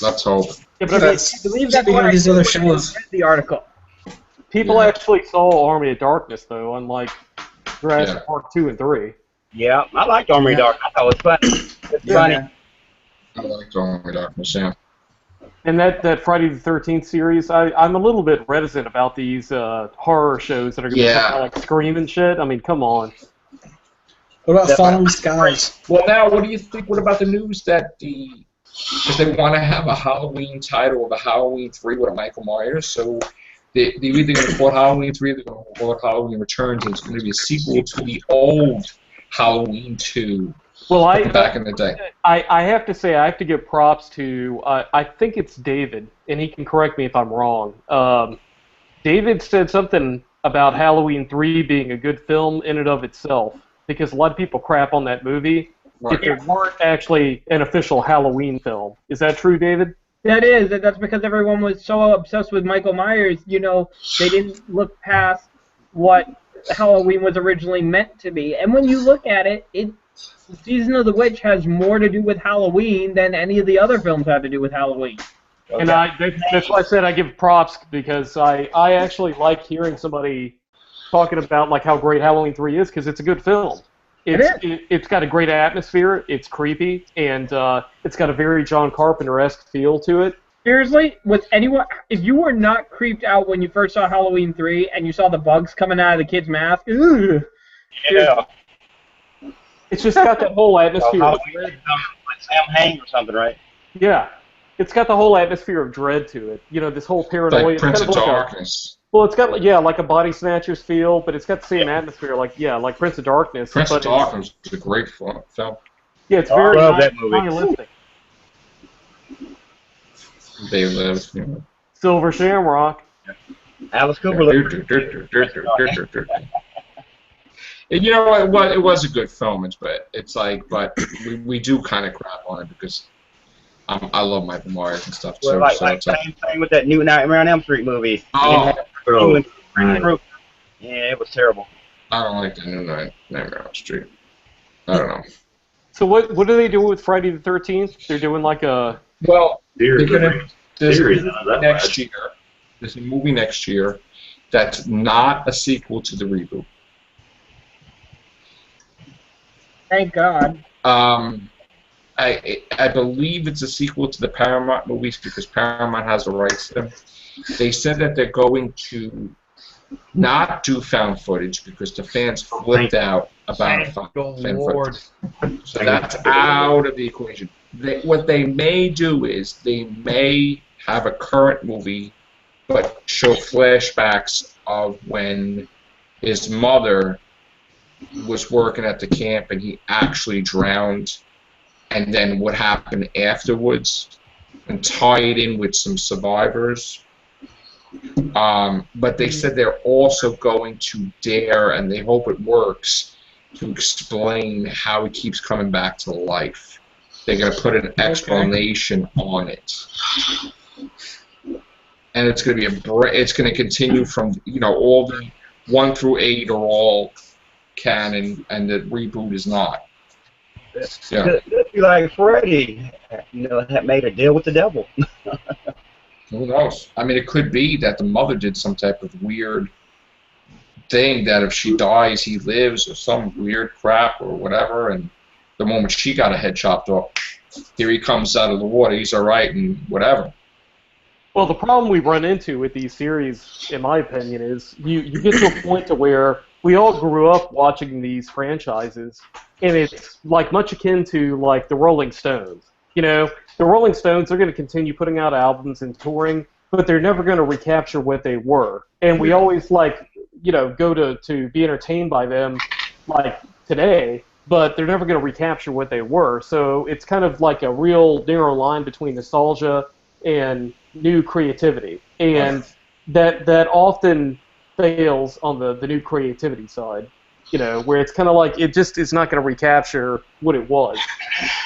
Let's hope. Yeah, but I believe that's what I read the article. People actually saw Army of Darkness, though, unlike Jurassic Park 2 and 3. Yeah, I liked Army of Darkness. I thought it was funny. It's funny. I liked Army of Darkness, yeah. And that Friday the 13th series, I'm a little bit reticent about these horror shows that are going to be like Scream and shit. I mean, come on. What about Falling Skies? Well, now, what do you think? What about the news that because they want to have a Halloween title of a Halloween 3 with a Michael Myers, so they're either going to call it Halloween 3 or they're going to call it Halloween Returns, and it's going to be a sequel to the old Halloween 2. Well, back in the day. I have to say, I have to give props to, I think it's David, and he can correct me if I'm wrong. David said something about Halloween 3 being a good film in and of itself, because a lot of people crap on that movie, if it weren't actually an official Halloween film. Is that true, David? That is, and that's because everyone was so obsessed with Michael Myers, they didn't look past what Halloween was originally meant to be. And when you look at it, Season of the Witch has more to do with Halloween than any of the other films have to do with Halloween. Okay. And that's why I said I give props, because I actually like hearing somebody talking about like how great Halloween 3 is, because it's a good film. It's got a great atmosphere, it's creepy, and it's got a very John Carpenter-esque feel to it. Seriously, if you were not creeped out when you first saw Halloween 3 and you saw the bugs coming out of the kid's mask, yeah. It's just got that whole atmosphere of dread. Like Sam Hain or something, right? Yeah. It's got the whole atmosphere of dread to it. This whole paranoia. Like Prince of Darkness. Well, it's got like a Body Snatchers feel, but it's got the same atmosphere, like Prince of Darkness. Prince of Darkness is a great film. Yeah, it's very nihilistic. They live. Silver Shamrock. Alice Cooper. You know what? It was a good film, but we do kind of crap on it because I love Michael Myers and stuff too. Well, same thing with that new Nightmare on Elm Street movie. Oh, yeah, it was terrible. I don't like the new Nightmare on Elm Street. I don't know. So what do they do with Friday the 13th? They're doing like a they're gonna there's a movie next year that's not a sequel to the reboot. Thank God. I believe it's a sequel to the Paramount movies because Paramount has the rights to them. They said that they're going to not do found footage because the fans flipped out about found footage. So that's out of the equation. What they may do is they may have a current movie but show flashbacks of when his mother was working at the camp and he actually drowned, and then what happened afterwards, and tie it in with some survivors. But they said they're also going to dare, and they hope it works, to explain how he keeps coming back to life. They're going to put an explanation on it. And it's going to be it's going to continue from, all the 1 through 8 are all canon, and the reboot is not. Yeah. It'd be like Freddy, had made a deal with the devil. Who knows? I mean, it could be that the mother did some type of weird thing that if she dies, he lives, or some weird crap or whatever, and the moment she got her head chopped off, here he comes out of the water, he's alright, and whatever. Well, the problem we run into with these series, in my opinion, is you get to a point to where we all grew up watching these franchises, and it's like much akin to like the Rolling Stones. The Rolling Stones are going to continue putting out albums and touring, but they're never going to recapture what they were. And we always go to be entertained by them like today, but they're never going to recapture what they were. So it's kind of like a real narrow line between nostalgia and new creativity, and that often fails on the new creativity side, where it's kind of like it just is not going to recapture what it was.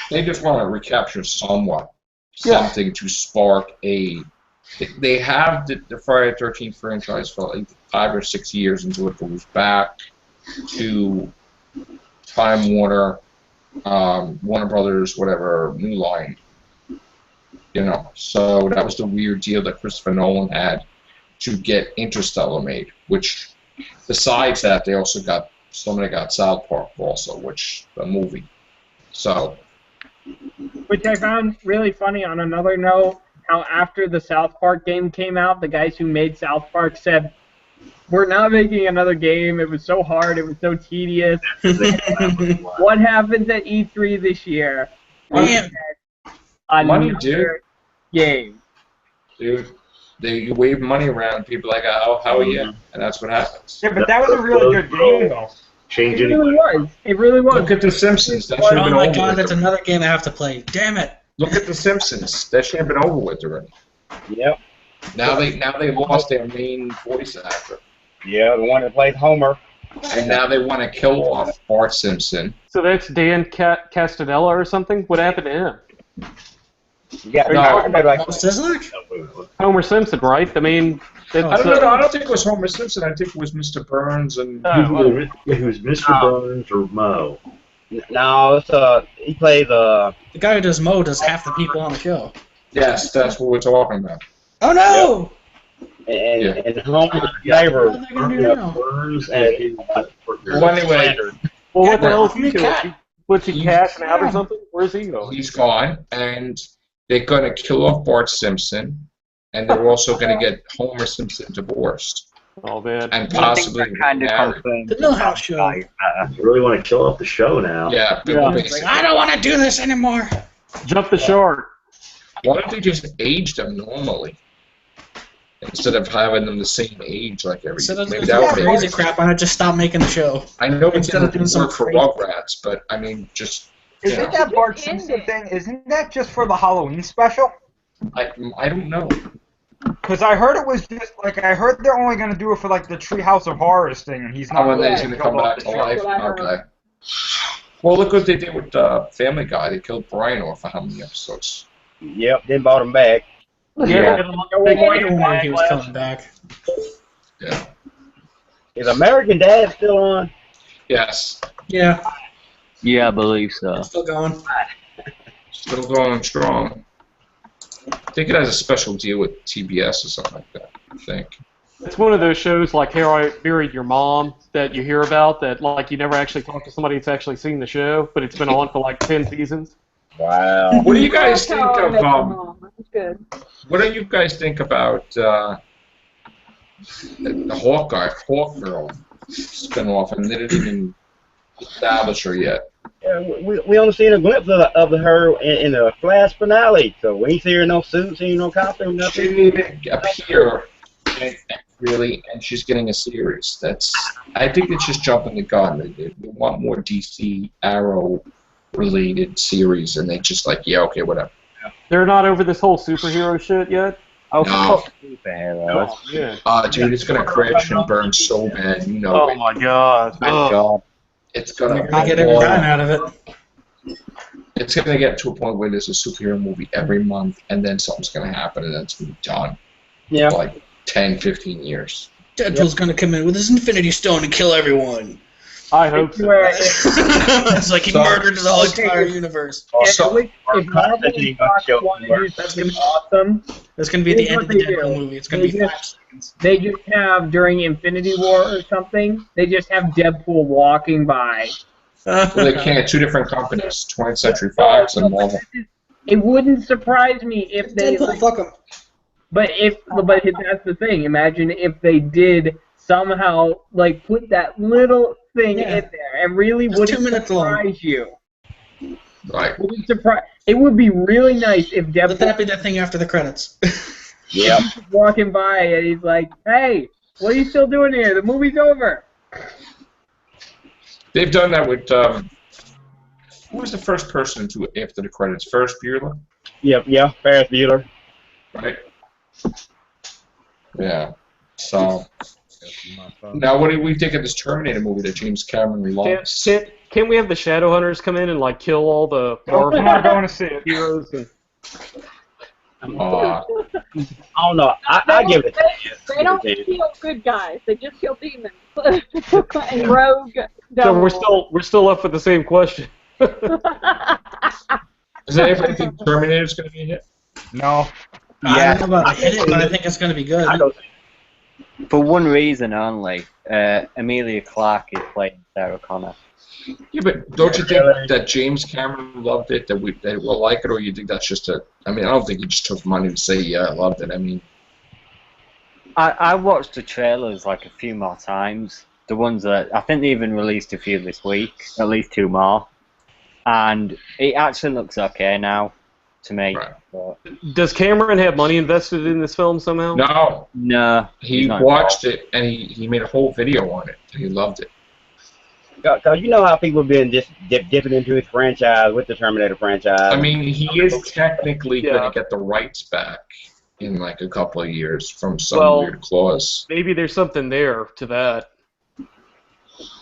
They just want to recapture something to spark a. They have the Friday the 13th franchise for like 5 or 6 years until it goes back to Time Warner, Warner Brothers, whatever, New Line. So that was the weird deal that Christopher Nolan had to get Interstellar made, which, besides that, they also got South Park also, a movie. So. Which I found really funny on another note, how after the South Park game came out, the guys who made South Park said, "We're not making another game, it was so hard, it was so tedious." What happens at E3 this year? Money, dude. Game. Dude, you wave money around, people are like, "Oh, how are you?" And that's what happens. Yeah, but that was a really good game, though. It really was. It really was. Look at The Simpsons. That should have been over with. Oh my God, that's another game I have to play. Damn it! Look at The Simpsons. That should have been over with already. Yep. Now they lost their main voice actor. Yeah, the one that played Homer. and now they want to kill off Bart Simpson. So that's Dan Castanella or something? What happened to him? Yeah, Homer Simpson, right? I mean, I don't think it was Homer Simpson. I think it was Mr. Burns and. Who's Mr. Burns or Moe? No, it's he plays The guy who does Moe does half the people on the show. Yes, that's what we're talking about. Oh no! Yep. And Homer's neighbor Burns and. Well, anyway. Well, what the hell is he doing? What's he cashing out or something? Where's he going? He's gone, and they're going to kill off Bart Simpson, and they're also going to get Homer Simpson divorced. Oh man! And possibly kind of confirmed. The Millhouse Show. You really want to kill off the show now? Yeah. Like, I don't want to do this anymore. Jump the shark. Why don't they just age them normally instead of having them the same age like every? Instead of Maybe doing that would crazy crap on it, just stop making the show. I know it Instead of doing doesn't some work for crazy- Rugrats, but I mean, just. Isn't that Bart Simpson thing? Isn't that just for the Halloween special? I don't know. Because I heard it was just like I heard they're only gonna do it for like the Treehouse of Horrors thing, and he's not. Oh, and then he's gonna come back to life. Okay. Well, look what they did with Family Guy. They killed Brian off for how many episodes? Yep, then bought him back. Yeah. He was coming back. Yeah. Is American Dad still on? Yes. Yeah. Yeah, I believe so. Still going. Still going strong. I think it has a special deal with TBS or something like that, I think. It's one of those shows like How I Buried Your Mom that you hear about that like you never actually talk to somebody that's actually seen the show, but it's been on for like 10 seasons. Wow. What do you guys think of That's good. what do you guys think about the Hawk Girl spin-off, and they didn't even establish her yet? Yeah, we only seen a glimpse of her in the Flash finale, so we ain't see her in no suit, see no costume, nothing. She didn't even appear in anything, really, and she's getting a series. I think it's just jumping the gun. They want more DC Arrow related series, and they just like, yeah, okay, whatever. They're not over this whole superhero shit yet? Oh, No. superheroes. Oh, yeah. Dude, it's gonna crash and burn so bad, you know. Oh my god. God. It's gonna Get every dime out of it. It's gonna get to a point where there's a superhero movie every month, and then something's gonna happen, and then it's gonna be done. Yeah. For like 10, 15 years. Deadpool's gonna come in with his Infinity Stone and kill everyone. I hope so. It's like he murdered the whole entire universe. If Marvel and Fox want to do something awesome, That's gonna be at the end of the Deadpool movie. It's gonna be 5 seconds. they just have during Infinity War or something. They just have Deadpool walking by. Well, they can't. 2 different companies, 20th Century Fox and Marvel. It wouldn't surprise me if they. Deadpool, fuck him. But that's the thing. Imagine if they did somehow like put that little thing in there. It really It's wouldn't 2 minutes long. surprise you. Right. It would be really nice if Let Deadpool that be that thing after the credits. Yeah. walking by and he's like, "Hey, what are you still doing here? The movie's over." They've done that with who was the first person to after the credits? Ferris Bueller, Yeah, Ferris Bueller. right? Yeah. So now, what do we think of this Terminator movie that James Cameron loves? Can we have the Shadowhunters come in and like kill all the I'm not going to see it. heroes? And... I don't know. I give it. They don't kill good guys. They just kill demons and rogue. So we're still left with the same question. Does anybody think Terminator's going to be a hit? No. I don't know about hit it, but I think it's gonna be good. For one reason only, Emilia Clarke is playing Sarah Connor. Yeah, but don't you think that James Cameron loved it, that we'll like it, or you think that's just a... I mean, I don't think he just took money to say, yeah, I loved it. I mean... I watched the trailers like a few more times. The ones that... I think they even released a few this week, at least 2 more. And it actually looks okay now, to me. Right. But Does Cameron have money invested in this film somehow? no. He watched it, and he made a whole video on it. He loved it. Because you know how people have been just dipping into his franchise with the Terminator franchise. I mean, he is technically going to get the rights back in like a couple of years from some weird clause. Maybe there's something there to that.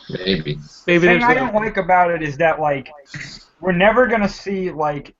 Maybe. The thing I don't like about it is that, like, we're never going to see, like,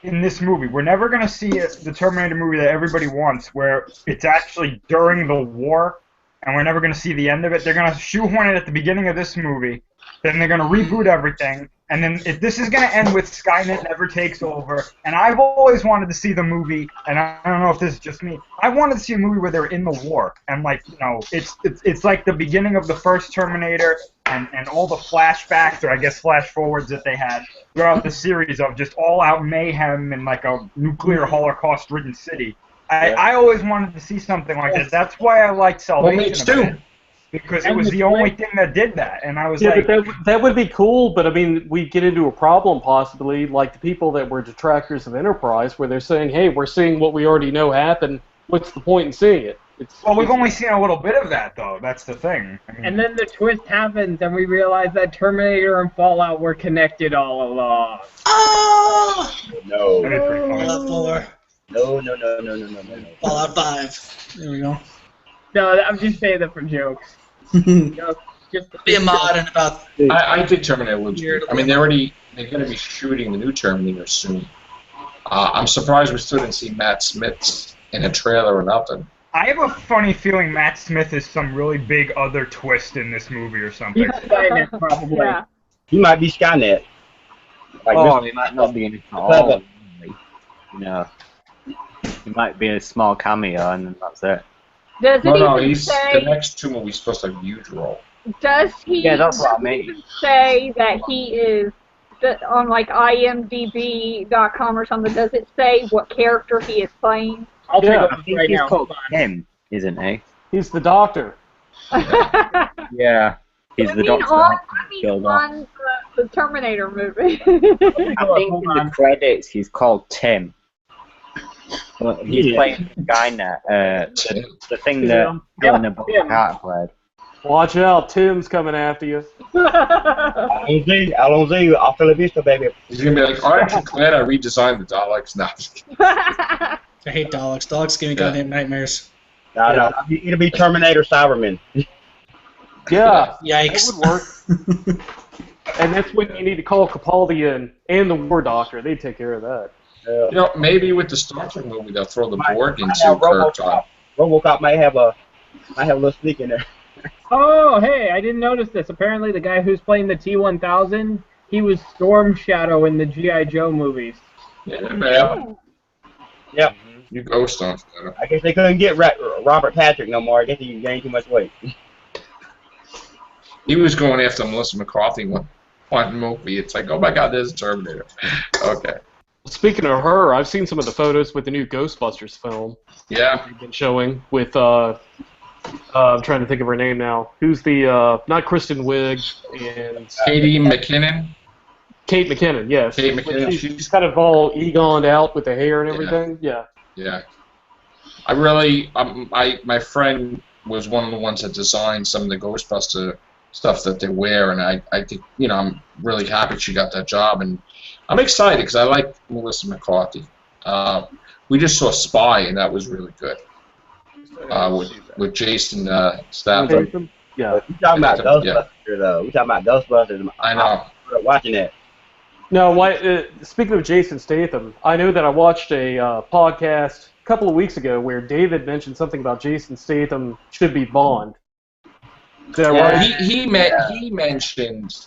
in this movie, we're never going to see the Terminator movie that everybody wants, where it's actually during the war, and we're never going to see the end of it. They're going to shoehorn it at the beginning of this movie, then they're going to reboot everything, and then if this is going to end with Skynet never takes over, and I've always wanted to see the movie, and I don't know if this is just me, I wanted to see a movie where they're in the war, and like, you know, it's like the beginning of the first Terminator, and all the flashbacks, or I guess flash forwards that they had throughout the series of just all-out mayhem in like a nuclear Holocaust-ridden city. I always wanted to see something like that. That's why I liked Salvation. Because it was the only thing that did that, and I was like... But that would be cool, but I mean, we get into a problem possibly, like the people that were detractors of Enterprise, where they're saying, hey, we're seeing what we already know happened, what's the point in seeing it? Well, we've only seen a little bit of that, though. That's the thing. I mean, and then the twist happens, and we realize that Terminator and Fallout were connected all along. Oh! No. Fallout 4. No. Fallout 5. There we go. No, I'm just saying that for jokes. Just be a mod in about. I think Terminator looks good. I mean, they're going to be shooting the new Terminator soon. I'm surprised we still didn't see Matt Smith in a trailer or nothing. I have a funny feeling Matt Smith is some really big other twist in this movie or something. He's Skynet, probably. Yeah. He might be Skynet. Like he might not be in it at all. You know, he might be a small cameo, and then that's it. Does it even he's say, the next two movies supposed to have a huge role. Does he that's what I mean. even say that he is on like IMDb.com or something? Does it say what character he is playing? I'll take I think right he's now. called Tim, isn't he? He's the Doctor. Yeah, he's the Doctor. On the Terminator movie. I think in the credits he's called Tim. But he's playing Skynet, the thing that Helena Bonham Carter played. Watch out, Tim's coming after you. Alonzi, hasta la vista, baby. He's going to be like, aren't you glad I redesigned the Daleks? No. I hate Daleks. Daleks give me goddamn nightmares. No, it'll be Terminator Cyberman. Yeah. Yikes. That would work. And that's when you need to call Capaldi in and the War Doctor. They'd take care of that. You know, maybe with the Star Trek movie they'll throw the Borg into Kirk. RoboCop might have a little sneak in there. Oh, hey, I didn't notice this. Apparently the guy who's playing the T-1000, he was Storm Shadow in the G.I. Joe movies. Yeah, man. Yep. You go, Storm Shadow. I guess they couldn't get Robert Patrick no more. I guess he gained too much weight. He was going after Melissa McCarthy one movie. It's like, oh my god, there's a Terminator. Okay. Speaking of her, I've seen some of the photos with the new Ghostbusters film. Yeah. They've been showing with, I'm trying to think of her name now. Who's the, not Kristen Wiig, and... Katie McKinnon? Kate McKinnon, yes. Kate McKinnon. She's kind of all egoned out with the hair and everything. Yeah. Yeah. I really, my friend was one of the ones that designed some of the Ghostbuster stuff that they wear, and I think, you know, I'm really happy she got that job, and I'm excited because I like Melissa McCarthy. We just saw Spy, and that was really good. With Jason Statham. Yeah. We talking about Ghostbusters, though. We talking about Ghostbusters. I know. I'm watching it. No, speaking of Jason Statham, I know that I watched a podcast a couple of weeks ago where David mentioned something about Jason Statham should be Bond. Is that right? He mentioned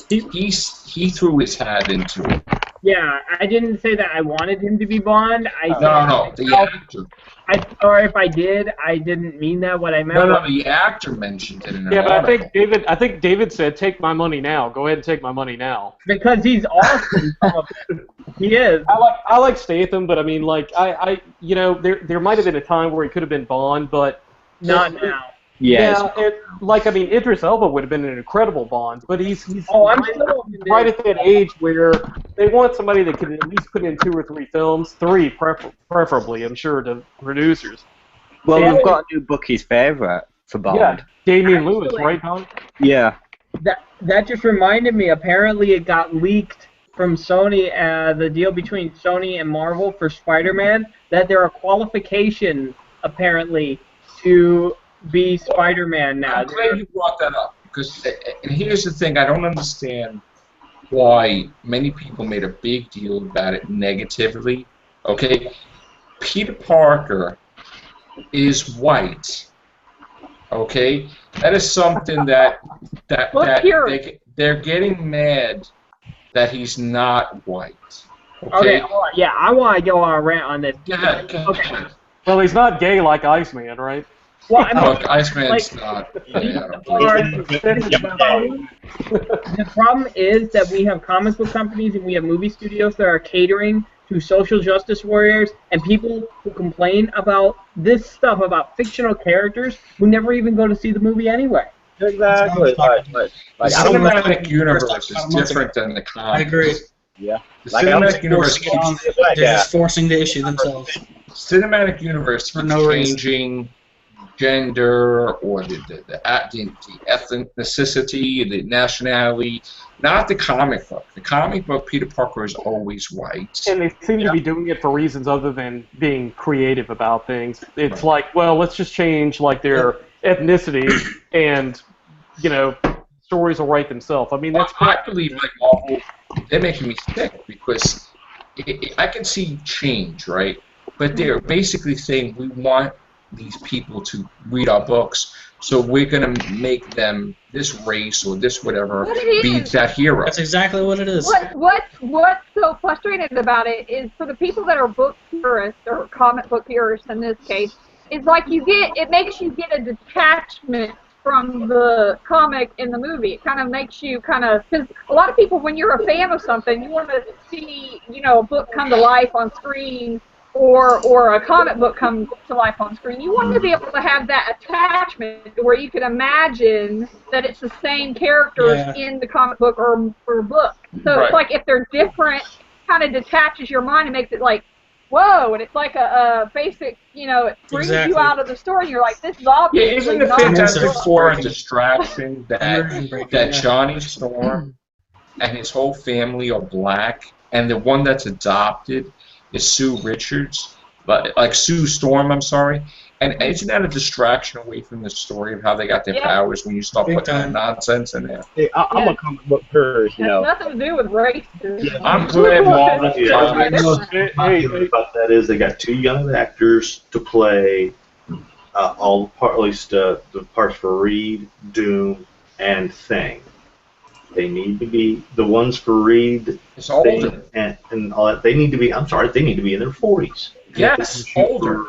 he threw his hat into it. Yeah, I didn't say that I wanted him to be Bond. No, the actor. Or if I did, I didn't mean that. What I meant. No, the actor mentioned it in an Yeah, but article. I think David said, "Take my money now. Go ahead and take my money now." Because he's awesome. He is. I like Statham, but I mean, like, you know, there might have been a time where he could have been Bond, but not now. Yes. Yeah, I mean, Idris Elba would have been an incredible Bond, but he's right at that age where they want somebody that can at least put in 2 or 3 films, 3 preferably, I'm sure, to producers. Well, we've got a new bookie's favourite for Bond. Yeah, Damian Lewis, right, Don? Yeah. That just reminded me, apparently it got leaked from Sony, the deal between Sony and Marvel for Spider-Man, that there are qualifications, apparently, to be Spider-Man now. I'm glad you brought that up. because and here's the thing, I don't understand why many people made a big deal about it negatively. Okay, Peter Parker is white. Okay, that is something that they're getting mad that he's not white. Okay. Yeah, I want to go on a rant on this. Go ahead. Okay. Well, he's not gay like Iceman, right? Well, I mean, look, Iceman's not. The problem is that we have comic book companies and we have movie studios that are catering to social justice warriors and people who complain about this stuff about fictional characters who never even go to see the movie anyway. Exactly. The cinematic universe is different than the comics. I agree. Yeah. The cinematic universe they're just forcing the issue themselves. Cinematic universe keeps changing gender or the ethnicity, the nationality, not the comic book. The comic book, Peter Parker is always white. And they seem to be doing it for reasons other than being creative about things. It's like, well, let's just change like their ethnicity and, you know, stories will write themselves. I mean, that's I believe like Marvel, they're making me sick because I can see change, right? But they're basically saying we want these people to read our books, so we're going to make them this race or this whatever be that hero. That's exactly what it is. What's so frustrating about it is for the people that are book purists or comic book purists in this case, it's like it makes you get a detachment from the comic in the movie. It kind of makes you because a lot of people, when you're a fan of something, you want to see, you know, a book come to life on screen or a comic book come to life on screen. You want to be able to have that attachment where you can imagine that it's the same characters in the comic book or book. So it's like if they're different, kind of detaches your mind and makes it like, whoa, and it's like a basic, you know, it brings you out of the story and you're like, this is obviously isn't it Fantastic Four a distraction that Johnny Storm and his whole family are black and the one that's adopted is Sue Richards, like Sue Storm, I'm sorry. And isn't that a distraction away from the story of how they got their powers when you start putting that nonsense in there? Hey, I'm a comic book purist, you know. It has nothing to do with race. I'm glad Marvel. My feeling about that is they got two young actors to play all the part, at least the parts for Reed, Doom, and Thing. They need to be the ones for Reed and all that. They need to be. I'm sorry, they need to be in their 40s. Yes, older.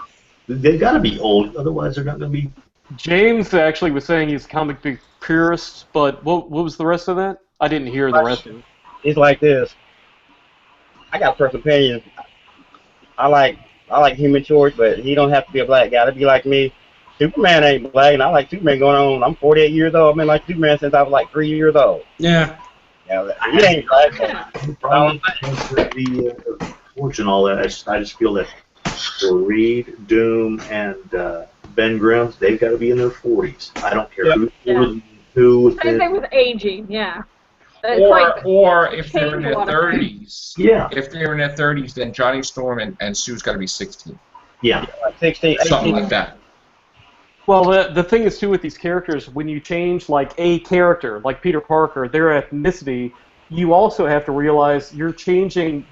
They've got to be old, otherwise they're not going to be. James actually was saying he's a comic book purist, but what was the rest of that? I didn't hear the rest of it. It's like this. I got personal opinions. I like Human Torch, but he don't have to be a black guy to be like me. Superman ain't black, and I like Superman going on. I'm 48 years old. I've been like Superman since I was like 3 years old. Yeah. Yeah, he ain't black. The problem with the Torch and all that, I just feel that for Reed, Doom, and Ben Grimm, they've got to be in their 40s. I don't care who. Same thing with aging, yeah. Or if they're in their 30s. Yeah. If they're in their 30s, then Johnny Storm and Sue's got to be 16. Yeah. 16, 18. Something like that. Well, the thing is, too, with these characters, when you change, like, a character, like Peter Parker, their ethnicity, you also have to realize you're changing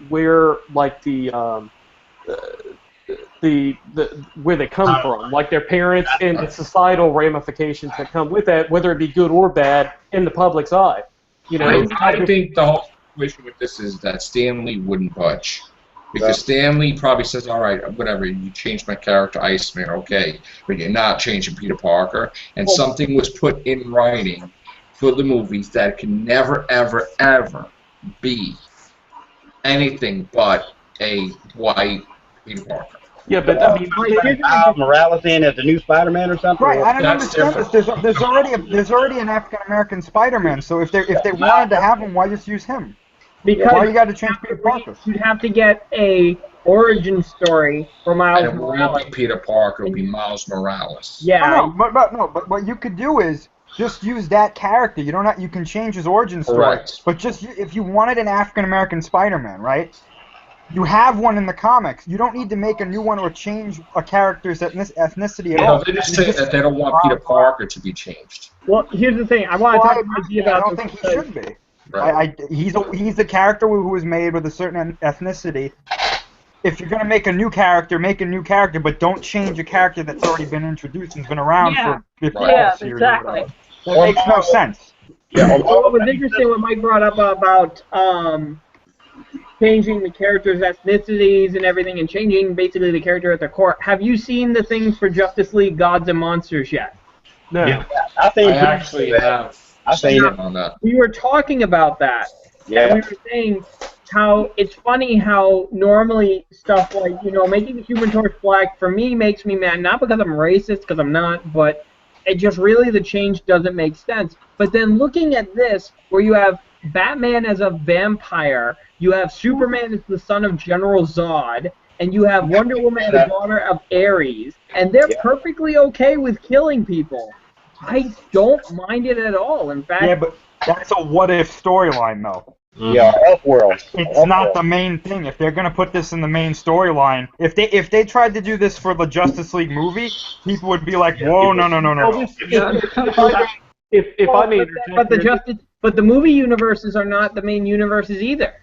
where they come from, like their parents and the societal ramifications that come with that, whether it be good or bad in the public's eye. You know, I think the whole situation with this is that Stan Lee wouldn't budge. Because Stan Lee probably says, all right, whatever, you changed my character Iceman, okay, but you're not changing Peter Parker. And something was put in writing for the movies that can never, ever, ever be anything but a white Peter Parker. Yeah, but I mean, Miles Morales in as the new Spider-Man or something. Right, I don't understand this. There's already an African American Spider-Man. So if they wanted to have him, why just use him? Because why you got to change Peter Parker? You'd have to get a origin story for Miles Morales. And it won't be Peter Parker, it'll be Miles Morales. Yeah. But what you could do is just use that character. You don't have, you can change his origin story. Right. But just if you wanted an African American Spider-Man, right? You have one in the comics. You don't need to make a new one or change a character's ethnicity at all. They just say that they don't want Peter Parker to be changed. Well, here's the thing. I want to talk about I don't think he should be. Right. He's the character who was made with a certain ethnicity. If you're gonna make a new character, but don't change a character that's already been introduced and's been around for 50 years. Exactly. That makes no sense. Yeah. What was interesting what Mike brought up about changing the characters' ethnicities and everything, and changing basically the character at the core. Have you seen the things for Justice League Gods and Monsters yet? No. Yeah, I actually have. I've seen it on that. We were talking about that. Yeah. And we were saying how it's funny how normally stuff like, making the Human Torch black for me makes me mad, not because I'm racist, because I'm not, but it just really the change doesn't make sense. But then looking at this, where you have Batman as a vampire, you have Superman as the son of General Zod, and you have Wonder Woman as the daughter of Ares, and they're perfectly okay with killing people. I don't mind it at all. In fact, yeah, but that's a what-if storyline, though. Yeah, Elfworld. It's not the main thing. If they're gonna put this in the main storyline, if they tried to do this for the Justice League movie, people would be like, "Whoa, no." If I may interject, but the movie universes are not the main universes either.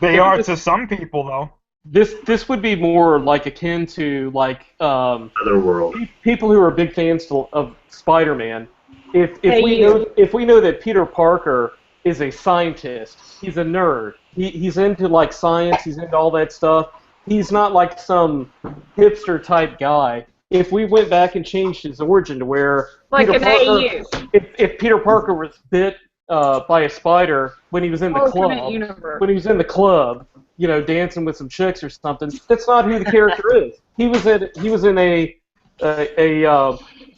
They are to some people, though. This would be more like akin to Otherworld. People who are big fans of Spider-Man. If we know that Peter Parker is a scientist, he's a nerd. He's into like science. He's into all that stuff. He's not like some hipster type guy. If we went back and changed his origin to where like Peter an Parker, AU. if Peter Parker was bit by a spider when he was in the club, dancing with some chicks or something, that's not who the character is. He was in a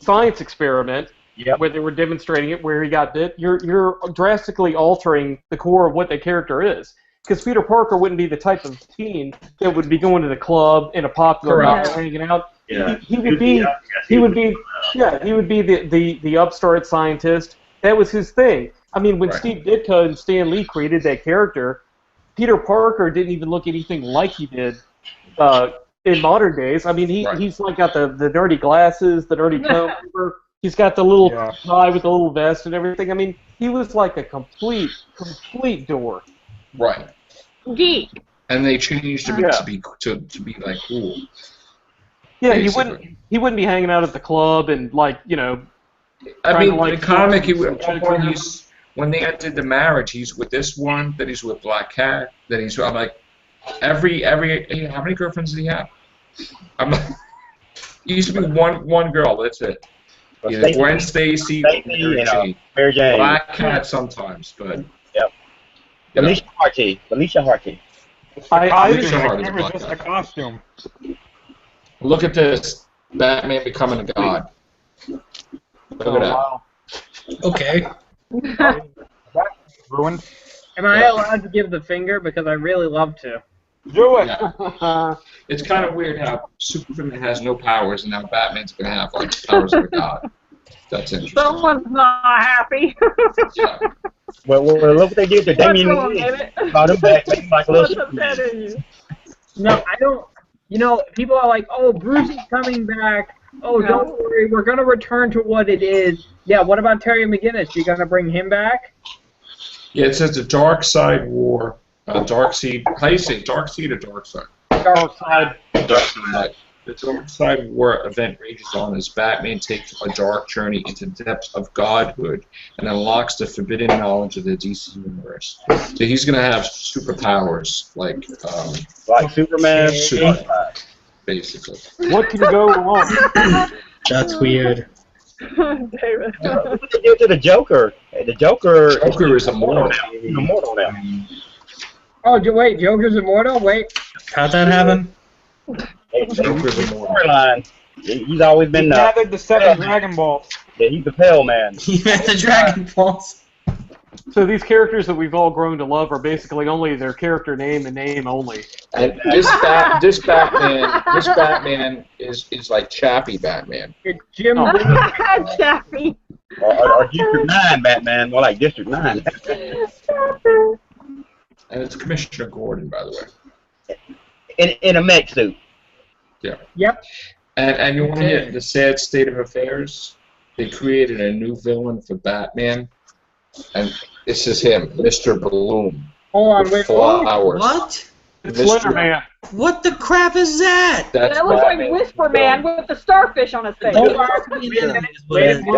science experiment. Yep. Where they were demonstrating it, where he got bit. You're drastically altering the core of what the character is. Because Peter Parker wouldn't be the type of teen that would be going to the club in a popular night hanging out. Yeah. He would be the upstart scientist. That was his thing. I mean, when Steve Ditko and Stan Lee created that character, Peter Parker didn't even look anything like he did in modern days. I mean, he's like got the nerdy glasses, the nerdy comb over. He's got the little tie with the little vest and everything. I mean, he was like a complete dork. Right. Geek. And they changed him to be like cool. Yeah, basically. he wouldn't be hanging out at the club and like I mean, in the comic, when they ended the marriage, he's with this one, then he's with Black Cat, then he's I'm like every how many girlfriends did he have? He used to be one girl. That's it. Gwen Stacy, Mary Jane. Black Cat sometimes, but Alicia Harty. I just a costume. Look at this, Batman becoming a god. Look at that. Okay. Ruined. Am I allowed to give the finger? Because I really love to. Do it. Yeah. It's kind of weird how Superman has no powers and now Batman's gonna have like the powers of a god. That's interesting. Someone's not happy. Yeah. Well, look what they did to Damian Wayne. Brought him back, made him like a little Superman. No, I don't. People are like, "Oh, Bruce is coming back. Oh, don't worry, we're gonna return to what it is." Yeah. What about Terry McGinnis? You gonna bring him back? Yeah, it says the Dark Side War. Dark Seed. How do you say Dark Seed or Dark Side? Dark Side. Dark Side. The Dark Side War event rages on as Batman takes a dark journey into the depths of godhood and unlocks the forbidden knowledge of the DC universe. So he's going to have superpowers like Superman, basically. What can go wrong? That's weird. David. What they did to the Joker? The Joker is immortal. He's immortal now. Oh, wait, Joker's immortal? Wait. How'd that happen? Joker's immortal. Storyline. He's always been He gathered the 7 Dragon Balls. Yeah, he's the Pale Man. He met the Dragon Balls. So these characters that we've all grown to love are basically only their character name and name only. And this Batman is like Chappie Batman. It's Jim. Chappie. Or District 9 Batman, more like District 9. And it's Commissioner Gordon, by the way. in a mech suit. Yeah. Yep. And you want to hear the sad state of affairs? They created a new villain for Batman, and this is him, Mr. Bloom. Hold on, wait. Flowers. What? It's Slenderman. What the crap is that? That's That looks like Batman's Whisper Man villain. with the starfish on his face. Hold on.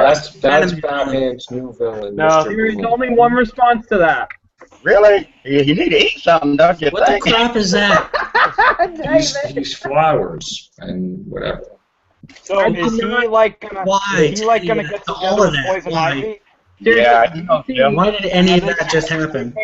That's Batman's new villain, No. Mr. There's Bloom. only one response to that. Really? You need to eat something, don't you What the think? crap is that? He's flowers and whatever. So is he like gonna? Why? Is he like gonna Yeah, get all together of with that. Poison Why? Ivy? Yeah, you know, Jim. Why did any of that just happen?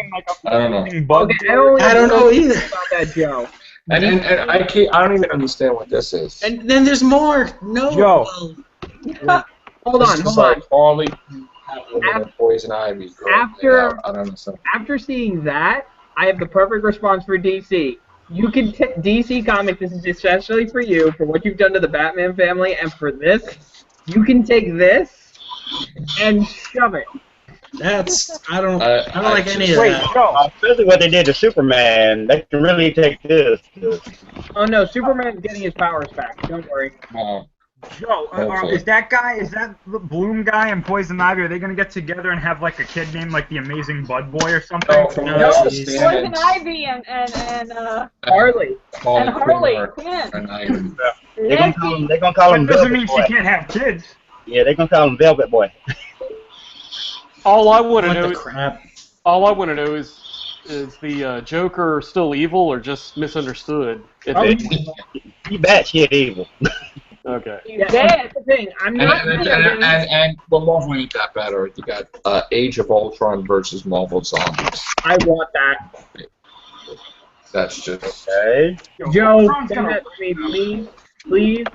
I don't know. Bug Okay, I don't know either. about that, Joe. And I don't even understand what this is. And then there's more. No. Joe. Hold This on, is hold like on. Harley, Catwoman, and Poison Ivy. After- I don't understand. After seeing that, I have the perfect response for DC. You can DC Comics. This is especially for you for what you've done to the Batman family, and for this, you can take this and shove it. That's I don't like any of Wait, that. Joe. Especially what they did to Superman. They can really take this. Oh no, Superman's getting his powers back. Don't worry. Joe, is that the Bloom guy and Poison Ivy? Are they gonna get together and have like a kid named like the Amazing Bud Boy or something? No, from No. Poison Ivy and Harley. and Harley Quinn Quinn. and Ivy. They're gonna call him That doesn't Velvet mean Boy. she can't have kids. Yeah, they're gonna call him Velvet Boy. All I want to What know. the crap? All I want to know is the Joker still evil or just misunderstood? If it- He batshit evil. okay. Yeah, dead. that's the thing. I'm not. And well, Marvel ain't that better. You got Age of Ultron versus Marvel Zombies. I want that. That's just Okay. Joe, send that to me, please. Please.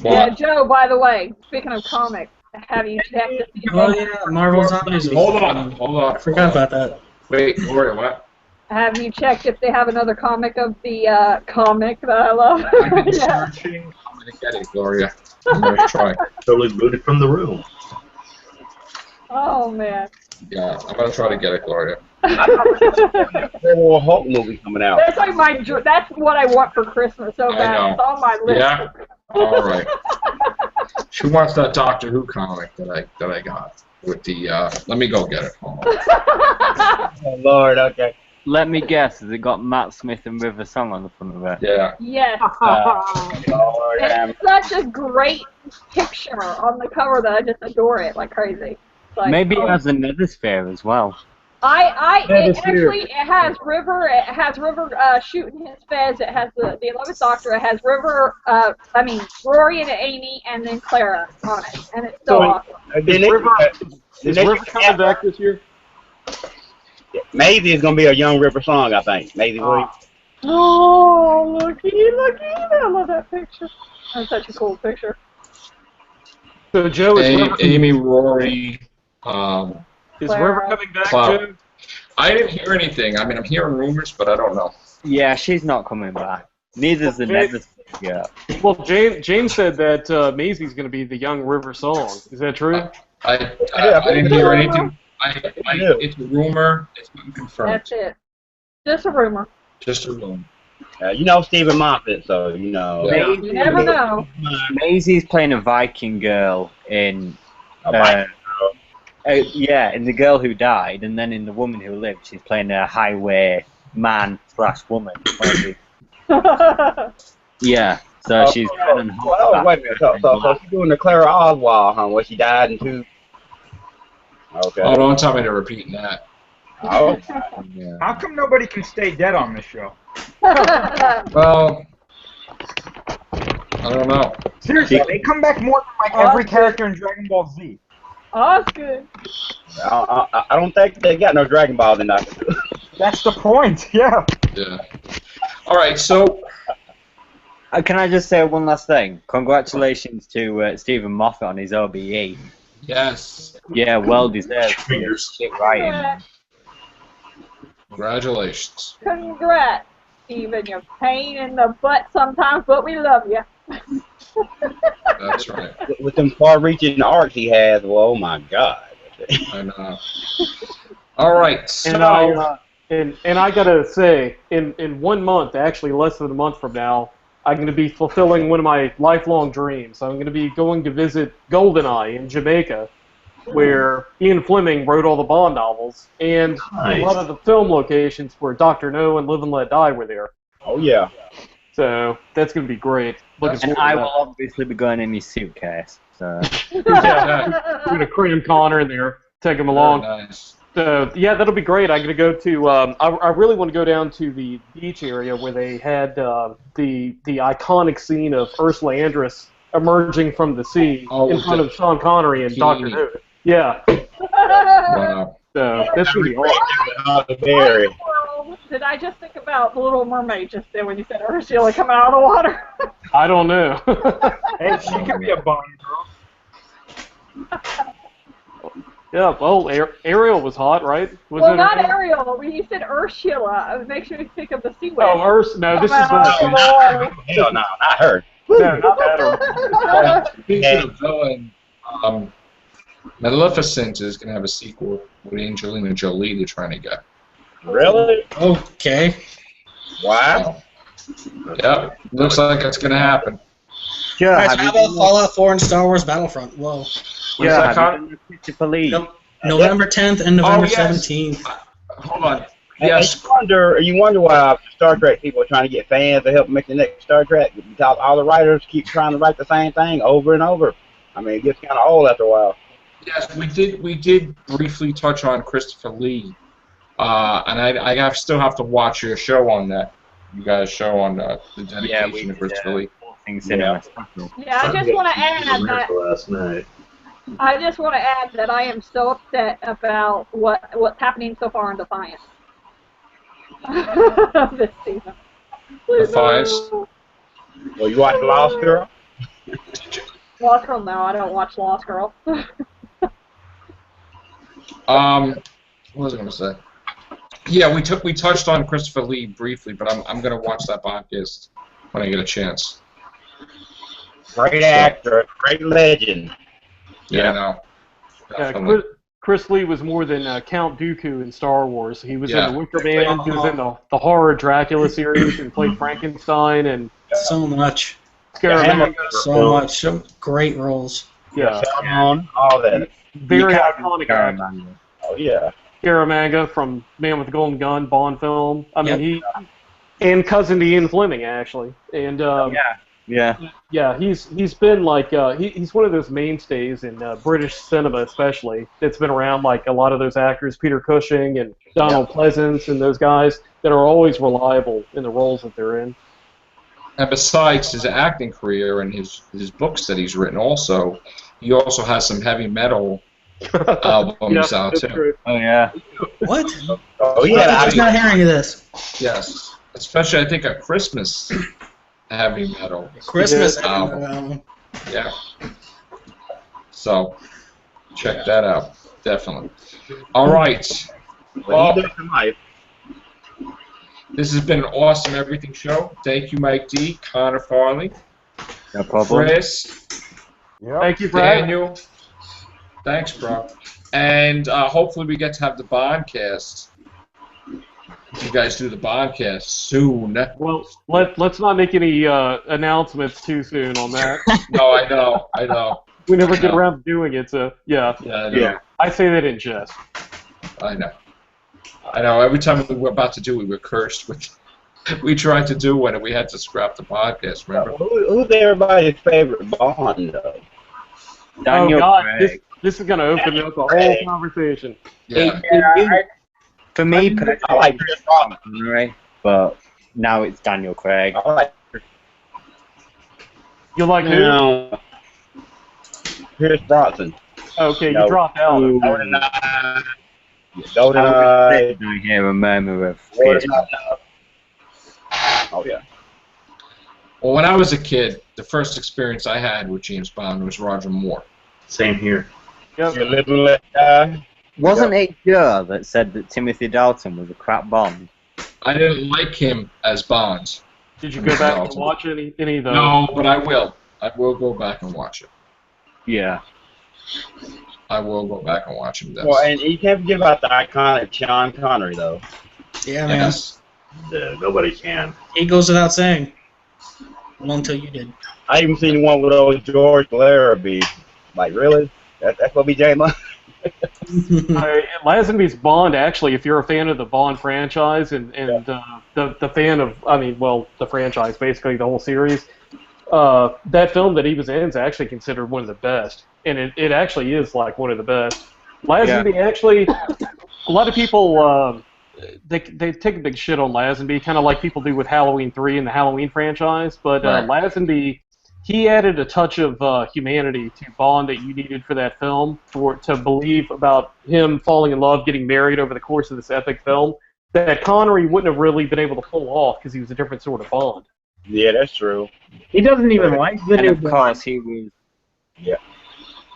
Yeah, what? Joe, by the way, speaking of comics, have you checked to see Oh yeah, Marvel Zombies. Hold on. I forgot about that. Wait, Gloria, what? have you checked if they have another comic of the comic that I love? I've been Yeah. searching. I'm gonna get it, Gloria. I'm gonna try. Totally booted from the room. Oh man. Yeah, I'm gonna try to get it, Gloria. There's a Hulk movie coming out. That's like my that's what I want for Christmas so I bad. know. It's on my list. Yeah. All right. She wants that Doctor Who comic that I got with the. Let me go get it. Hold on. Oh Lord, okay. Let me guess, has it got Matt Smith and River Song on the front of it? Yeah. Yes. Lord, It's such a great picture on the cover that I just adore it like crazy. It's like, Maybe oh. it has another sphere as well. It has River shooting his fez. It has the 11th Doctor. It has River, Rory and Amy, and then Clara on it, and it's so awesome. Is River coming back this year? Maisie is gonna be a young River Song, I think. Maisie Williams. Oh, looky! I love that picture. That's such a cool picture. So Joe is River, Amy, Rory. is River coming back, Clara. Joe? I didn't hear anything. I mean, I'm hearing rumors, but I don't know. Yeah, she's not coming back. Neither's the Never. Yeah. Well, James said that Maisie's going to be the young River Song. Is that true? I didn't hear anything. It's a rumor. It's not confirmed. That's it. Just a rumor. Just a rumor. You know Stephen Moffat, so you know. Yeah. You never know. Maisie's playing a Viking girl in. A in The Girl Who Died, and then in The Woman Who Lived, she's playing a highway man/woman. Yeah, so she's. Wait a minute. So she's doing the Clara Oswald, huh? Where she died in two. Okay. Oh, don't tell me they're repeating that. Oh. Yeah. How come nobody can stay dead on this show? Well, I don't know. Seriously, they come back more than like every character in Dragon Ball Z. Oh, that's good. I don't think they got no Dragon Balls in that. That's the point. Yeah. Yeah. All right. So. Can I just say one last thing? Congratulations to Stephen Moffat on his OBE. Yes. Yeah, well deserved. Keep writing. Congratulations. Congrats, Steven. You're a pain in the butt sometimes, but we love you. That's right. With them far-reaching arcs he has, well, oh my God. I know. All right. So. And I gotta say, in 1 month, actually less than a month from now, I'm going to be fulfilling one of my lifelong dreams. I'm going to be going to visit GoldenEye in Jamaica, where Ian Fleming wrote all the Bond novels, and a lot of the film locations where Dr. No and Live and Let Die were there. Oh, yeah. So that's going to be great. And I will obviously be going in his suitcase. So. Yeah, I'm going to cram Connor in there, take him along. Nice. So yeah, that'll be great. I'm gonna go to. I really want to go down to the beach area where they had the iconic scene of Ursula Andress emerging from the sea in front of Sean Connery and Dr. No. Yeah. Wow. So that's gonna be awesome. Did I just think about The Little Mermaid just then when you said Ursula coming out of the water? I don't know. Hey, she could be a Bond girl. Yeah, well, Ariel was hot, right? Well, not Ariel. When you said Ursula, it makes me think of the sea witch. Oh, no, this is Hell no, not her. No, not that. Speaking of villain, Maleficent is going to have a sequel with Angelina Jolie they're trying to get. Really? Okay. Wow. Yeah, looks like it's going to happen. Sure. Guys, how about Fallout 4 and Star Wars Battlefront? Whoa. November 10th and November 17th. Hold on. Yes. You wonder why Star Trek people are trying to get fans to help make the next Star Trek, because all the writers keep trying to write the same thing over and over. I mean, it gets kind of old after a while. Yes, we did briefly touch on Christopher Lee, and I still have to watch your show on that. You guys' show on the dedication of Christopher Lee. Yeah, I just want to add that. Last night. I just want to add that I am so upset about what's happening so far in Defiance this season. Defiance. Well, you watch Lost Girl? Lost Girl? No, I don't watch Lost Girl. What was I going to say? Yeah, we touched on Christopher Lee briefly, but I'm going to watch that podcast when I get a chance. Great actor, great legend. Yeah, I know. Yeah, Chris Lee was more than Count Dooku in Star Wars. He was in The Wicker Man. He was in the horror Dracula series and played Frankenstein and so much. Scaramanga. So much. Some great roles. Yeah. All that. Very iconic actor. Oh yeah. Scaramanga from Man with the Golden Gun, Bond film. I mean, and cousin to Ian Fleming actually, and yeah, he's been like he's one of those mainstays in British cinema, especially. That's been around like a lot of those actors, Peter Cushing and Donald Pleasance, and those guys that are always reliable in the roles that they're in. And besides his acting career and his books that he's written, he also has some heavy metal albums out too. True. Oh yeah. What? Oh yeah. I was not hearing this. Yes, especially I think a Christmas heavy metal. Christmas album. Yeah. So check that out, definitely. All right. Well, this has been an awesome everything show. Thank you, Mike D, Connor Farley, no problem. Chris. Yep. Thank you, Daniel. Thanks, bro. And hopefully we get to have the Bondcast. You guys do the Bondcast soon. Well, let's not make any announcements too soon on that. No, I know. We never get around to doing it, so yeah. Yeah. I say that in jest. I know. Every time we were about to do it, we were cursed. We tried to do one, and we had to scrap the podcast, remember? Who's everybody's favorite Bond, though? Daniel Craig. This is going to open up a whole conversation. Yeah. For me, personally, I like Chris Brosnan, right? But now it's Daniel Craig. I like You like who? Chris Brosnan. Okay, you dropped out. GoldenEye. I hear a murmur of Oh yeah. Well, when I was a kid, the first experience I had with James Bond was Roger Moore. Same here. Yep. You live and let die. Wasn't it Joe that said that Timothy Dalton was a crap Bond? I didn't like him as Bond. Did you go back and watch any of those? No, but I will. I will go back and watch it. Yeah. I will go back and watch him. Well, and you can't forget about the iconic Sean Connery, though. Yeah, man. Yes. Nobody can. It goes without saying. Well, until you did. I even seen one with old George Larrabee. Like, really? That's what be James Bond? Lazenby's Bond, actually, if you're a fan of the Bond franchise and the fan of, the franchise, basically, the whole series, that film that he was in is actually considered one of the best. And it actually is, like, one of the best. Lazenby, actually, a lot of people, they take a big shit on Lazenby, kind of like people do with Halloween 3 and the Halloween franchise, but Lazenby, he added a touch of humanity to Bond that you needed for that film, to believe about him falling in love, getting married over the course of this epic film, that Connery wouldn't have really been able to pull off because he was a different sort of Bond. Yeah, that's true. He doesn't even like the new Of course, he was. Yeah.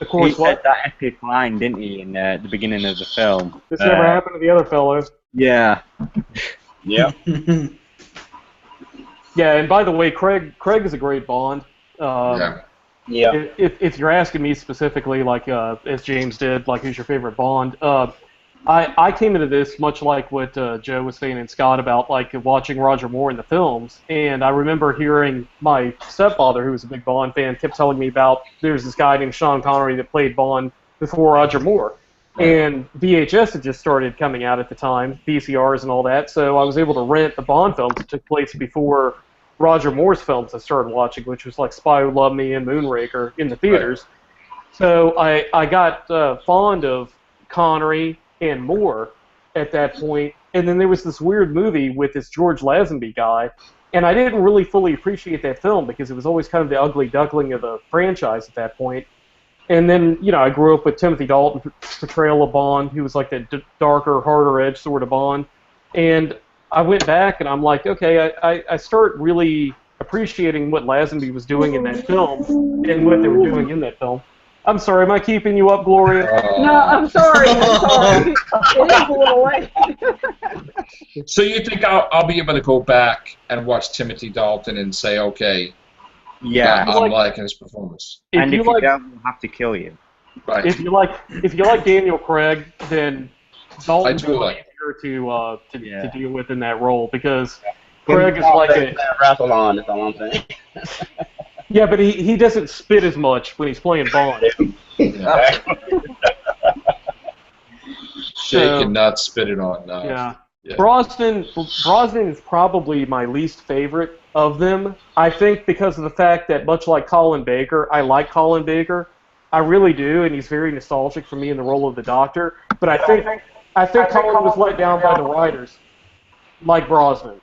Of course, he said that epic line, didn't he, in the beginning of the film? This never happened to the other fellows. Yeah. Yeah. Yeah, and by the way, Craig is a great Bond. Yeah. If you're asking me specifically, like as James did, like who's your favorite Bond, I came into this much like what Joe was saying and Scott about like watching Roger Moore in the films, and I remember hearing my stepfather, who was a big Bond fan, kept telling me about there's this guy named Sean Connery that played Bond before Roger Moore. And VHS had just started coming out at the time, VCRs and all that, so I was able to rent the Bond films that took place before Roger Moore's films I started watching, which was like Spy Who Loved Me and Moonraker in the theaters. Right. So I got fond of Connery and Moore at that point, and then there was this weird movie with this George Lazenby guy, and I didn't really fully appreciate that film because it was always kind of the ugly duckling of the franchise at that point. And then, I grew up with Timothy Dalton's portrayal of Bond. He was like that darker, harder edge sort of Bond. And I went back and I'm like, okay, I start really appreciating what Lazenby was doing in that film and what they were doing in that film. I'm sorry, am I keeping you up, Gloria? No, I'm sorry. It is a little late. So you think I'll be able to go back and watch Timothy Dalton and say, okay, yeah, I'm liking his performance. And if you don't, we'll have to kill you. Right. If you like Daniel Craig, then Dalton's easier to deal with in that role because Craig is like a wrestle on. That's all I'm saying. Yeah, but he doesn't spit as much when he's playing Bond. Shake and not spit it on. No. Yeah. Brosnan is probably my least favorite of them. I think because of the fact that much like Colin Baker, I like Colin Baker. I really do, and he's very nostalgic for me in the role of the Doctor. But I think Colin was let down by the writers, like Brosnan.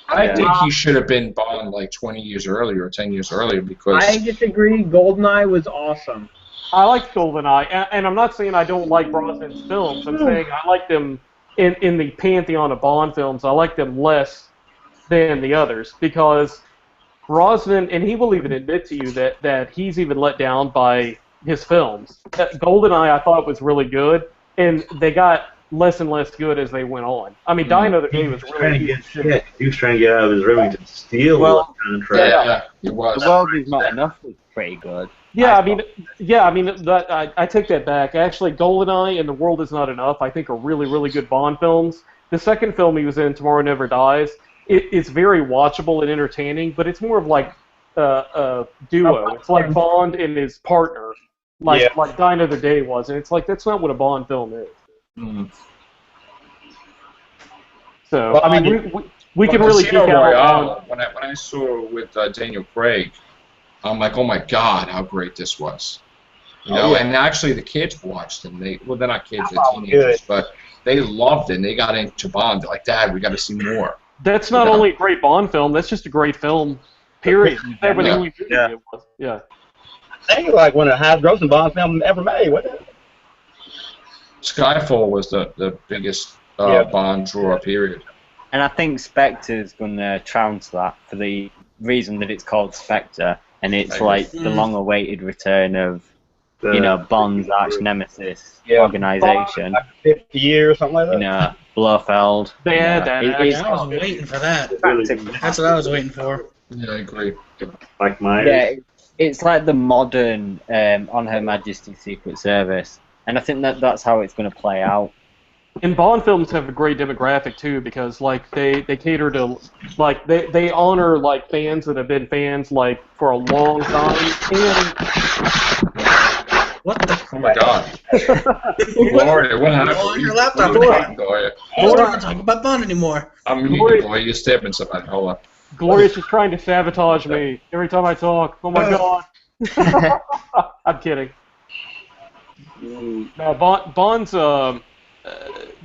I think he should have been Bond like 20 years earlier or 10 years earlier because... I disagree. GoldenEye was awesome. I liked GoldenEye, and I'm not saying I don't like Brosnan's films. I'm saying I like them in the pantheon of Bond films. I like them less than the others because Brosnan, and he will even admit to you that he's even let down by his films. GoldenEye I thought was really good, and they got less and less good as they went on. I mean, Die Another Day was really good. He was trying to get out of his Remington Steele contract. Yeah, it was. The World Is Not Enough was pretty good. I take that back. Actually, GoldenEye and The World Is Not Enough, I think, are really, really good Bond films. The second film he was in, Tomorrow Never Dies, it's very watchable and entertaining, but it's more of like a duo. It's like Bond and his partner, like Die Another Day was, and it's like that's not what a Bond film is. Mm. So well, I mean, we can really geek out on. When I saw with Daniel Craig, I'm like, oh my God, how great this was! You know, and actually the kids watched it. They're not kids, they're teenagers, but they loved it. And they got into Bond. They're like, Dad, we got to see more. That's not only a great Bond film. That's just a great film. Period. Everything we do. Yeah. I think like one of the highest grossing Bond films ever made. Wasn't it? Skyfall was the biggest Bond draw period. And I think Spectre's going to trounce that for the reason that it's called Spectre, and it's like the long-awaited return of, Bond's arch-nemesis organization. Like 50 years or something like that? You know, Blofeld. I was waiting for that. That's what I was waiting for. Yeah, I agree. Like mine. Yeah, it's like the modern On Her Majesty's Secret Service. And I think that's how it's going to play out. And Bond films have a great demographic too, because like they cater to like they honor like fans that have been fans like for a long time. And what the? Oh my God! Gloria, what happened? On your laptop. Gloria. We're not talking about Bond anymore. I'm muted, boy. You're stabbing somebody. Hold up. Gloria's just trying to sabotage me every time I talk. Oh my God! I'm kidding. No, Bond's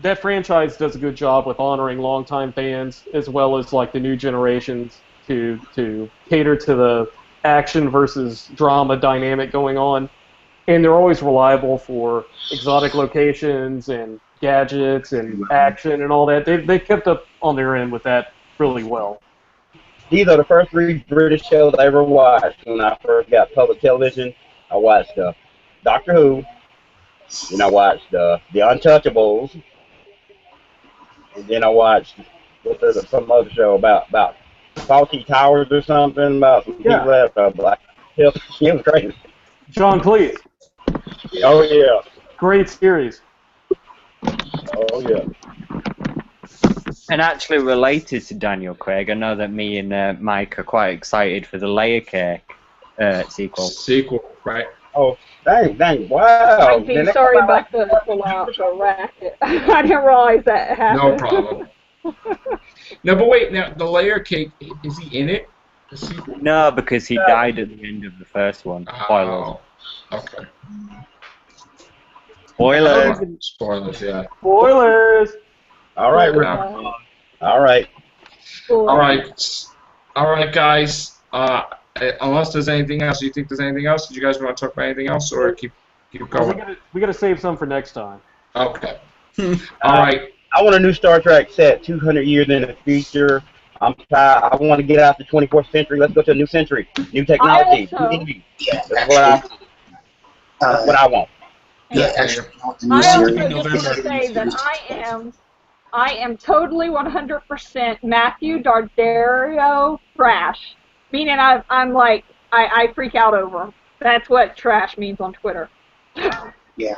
that franchise does a good job with honoring longtime fans as well as like the new generations to cater to the action versus drama dynamic going on, and they're always reliable for exotic locations and gadgets and action and all that. They kept up on their end with that really well. These are the first 3 British shows I ever watched when I first got public television. I watched Doctor Who, then I watched The Untouchables, and then I watched some other show about Faulty Towers or something, about some people that Black Hill. It was crazy. John Cleese. Oh, yeah. Great series. Oh, yeah. And actually related to Daniel Craig, I know that me and Mike are quite excited for the Layer Cake sequel. Sequel, right? Oh, dang, wow. I'm sorry about the racket. I didn't realize that happened. No problem. No, but wait, now, the Layer Cake, is he in it? No, because he died at the end of the first one. Spoilers. Okay. Spoilers. Spoilers, yeah. Spoilers! All right, all right. All right, guys. Unless there's anything else, do you think there's anything else? Did you guys want to talk about anything else, or keep going? We gotta save some for next time. Okay. All right. I want a new Star Trek set, 200 years in the future. I'm tired. I want to get out the 24th century. Let's go to a new century, new technology. That's what I want. Yeah, actually, I also just want to say that I am totally 100% Matthew Dardario trash. Meaning I'm like, I freak out over him. That's what trash means on Twitter. Yeah.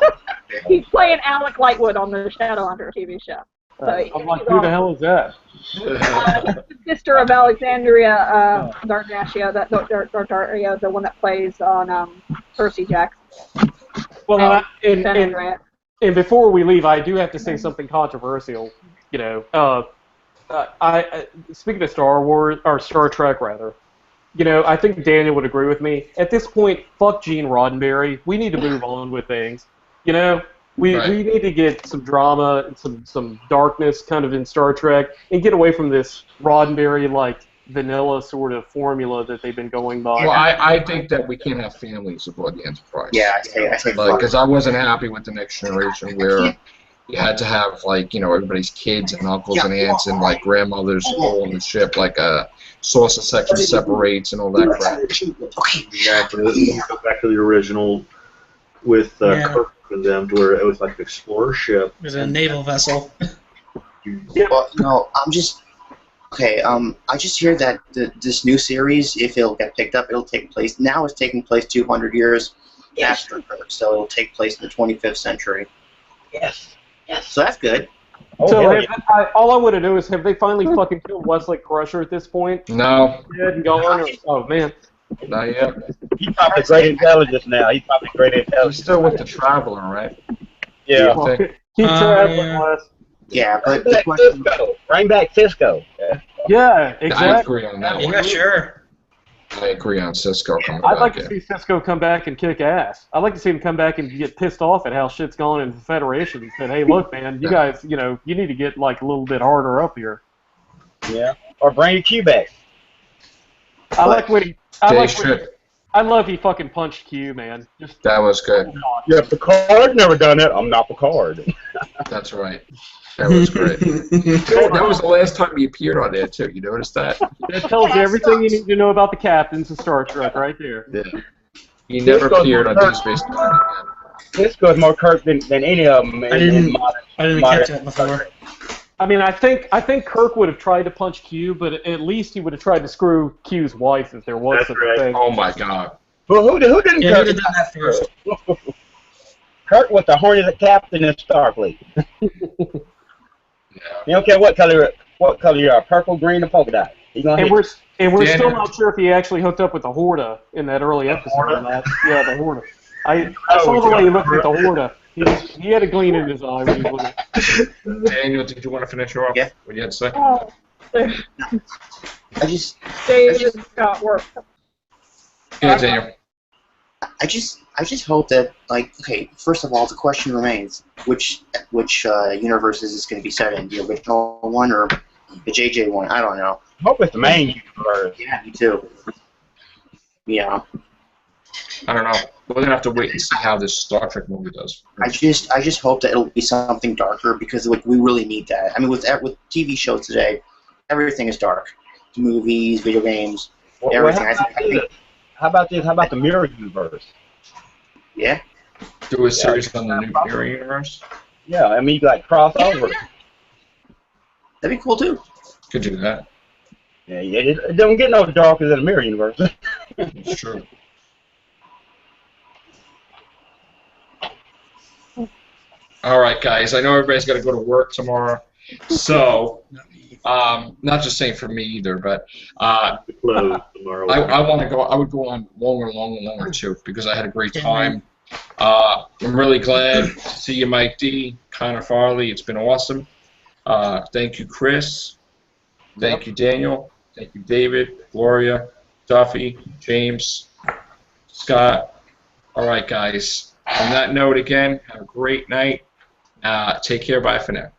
He's playing Alec Lightwood on the Shadowhunter TV show. So I'm like, who the hell is that? The sister of Alexandria Dardario, Dardario, the one that plays on Percy Jackson. Well, and before we leave, I do have to say something controversial. You know, I speaking of Star Wars or Star Trek rather. You know, I think Daniel would agree with me. At this point, fuck Gene Roddenberry. We need to move on with things. You know, we need to get some drama and some darkness kind of in Star Trek and get away from this Roddenberry like vanilla sort of formula that they've been going by. Well, I think that we can't have families aboard the Enterprise. Yeah, I think because I wasn't happy with the Next Generation where you had to have like everybody's kids and uncles and aunts and like grandmothers all on the ship like a saucer section separates and all that crap. Exactly. Go back to the original with Kirk and them, to where it was like an explorer ship. It was a naval vessel. Well, no, I'm just okay. I just hear that this new series, if it'll get picked up, it'll take place now. It's taking place 200 years after Kirk, so it'll take place in the 25th century. Yes. So that's good. So all I want to know is, have they finally fucking killed Wesley Crusher at this point? No. Dead and gone? Oh man. Not yet. He's probably great intelligence now. He's probably great intelligence. He's still with the Traveler, right? Yeah. Keep traveling, Wes. Yeah, but the question. Bring back Cisco. Yeah, exactly. I agree on that one. Yeah, sure. I agree on Cisco coming I'd back. like to see Cisco come back and kick ass. I'd like to see him come back and get pissed off at how shit's gone in the Federation and said, hey, look, man, you guys, you need to get like a little bit harder up here. Yeah. Or bring Q back. I love he fucking punched Q, man. That was good. Yeah, Picard never done it. I'm not Picard. That's right. That was great. That was the last time he appeared on there, too. You noticed that? That tells you everything you need to know about the captains of Star Trek right there. Yeah. He never appeared on Deep Space Nine again. Cisco's more Kirk than any of them. I didn't catch that before. I mean, I think Kirk would have tried to punch Q, but at least he would have tried to screw Q's wife if there was such a thing. Oh my God. Well, who didn't? Yeah, who did that first? Kirk was the Hornet captain in Starfleet. You don't care what color you are, purple, green, or polka dot. And we're still not sure if he actually hooked up with the Horta in that early episode or not. Yeah, the Horta. I saw the way he looked at the Horta. He had a gleam in his eye when he was looking. Daniel, did you want to finish off? Yeah. What you had to say? Oh, I just David got work. Yeah, Daniel. I just hope that, like, okay, first of all, the question remains, which universe is this going to be set in? The original one or the JJ one? I don't know. I hope it's the main universe. Yeah, me too. Yeah. I don't know. We're going to have to wait and see how this Star Trek movie does. I just hope that it'll be something darker because, like, we really need that. I mean, with TV shows today, everything is dark. Movies, video games, everything. How about this? How about the Mirror Universe? Yeah. Do a series on the new Mirror Universe? Yeah, I mean, you like cross over. That'd be cool too. Could do that. Yeah, it don't get no darker than the Mirror Universe. It's true. All right, guys. I know everybody's got to go to work tomorrow, so not just saying for me either, but I want to go. I would go on longer too because I had a great time. I'm really glad to see you, Mike D, Connor Farley. It's been awesome. Thank you, Chris. Thank you, Daniel. Thank you, David, Gloria, Duffy, James, Scott. All right, guys. On that note, again, have a great night. Take care. Bye for now.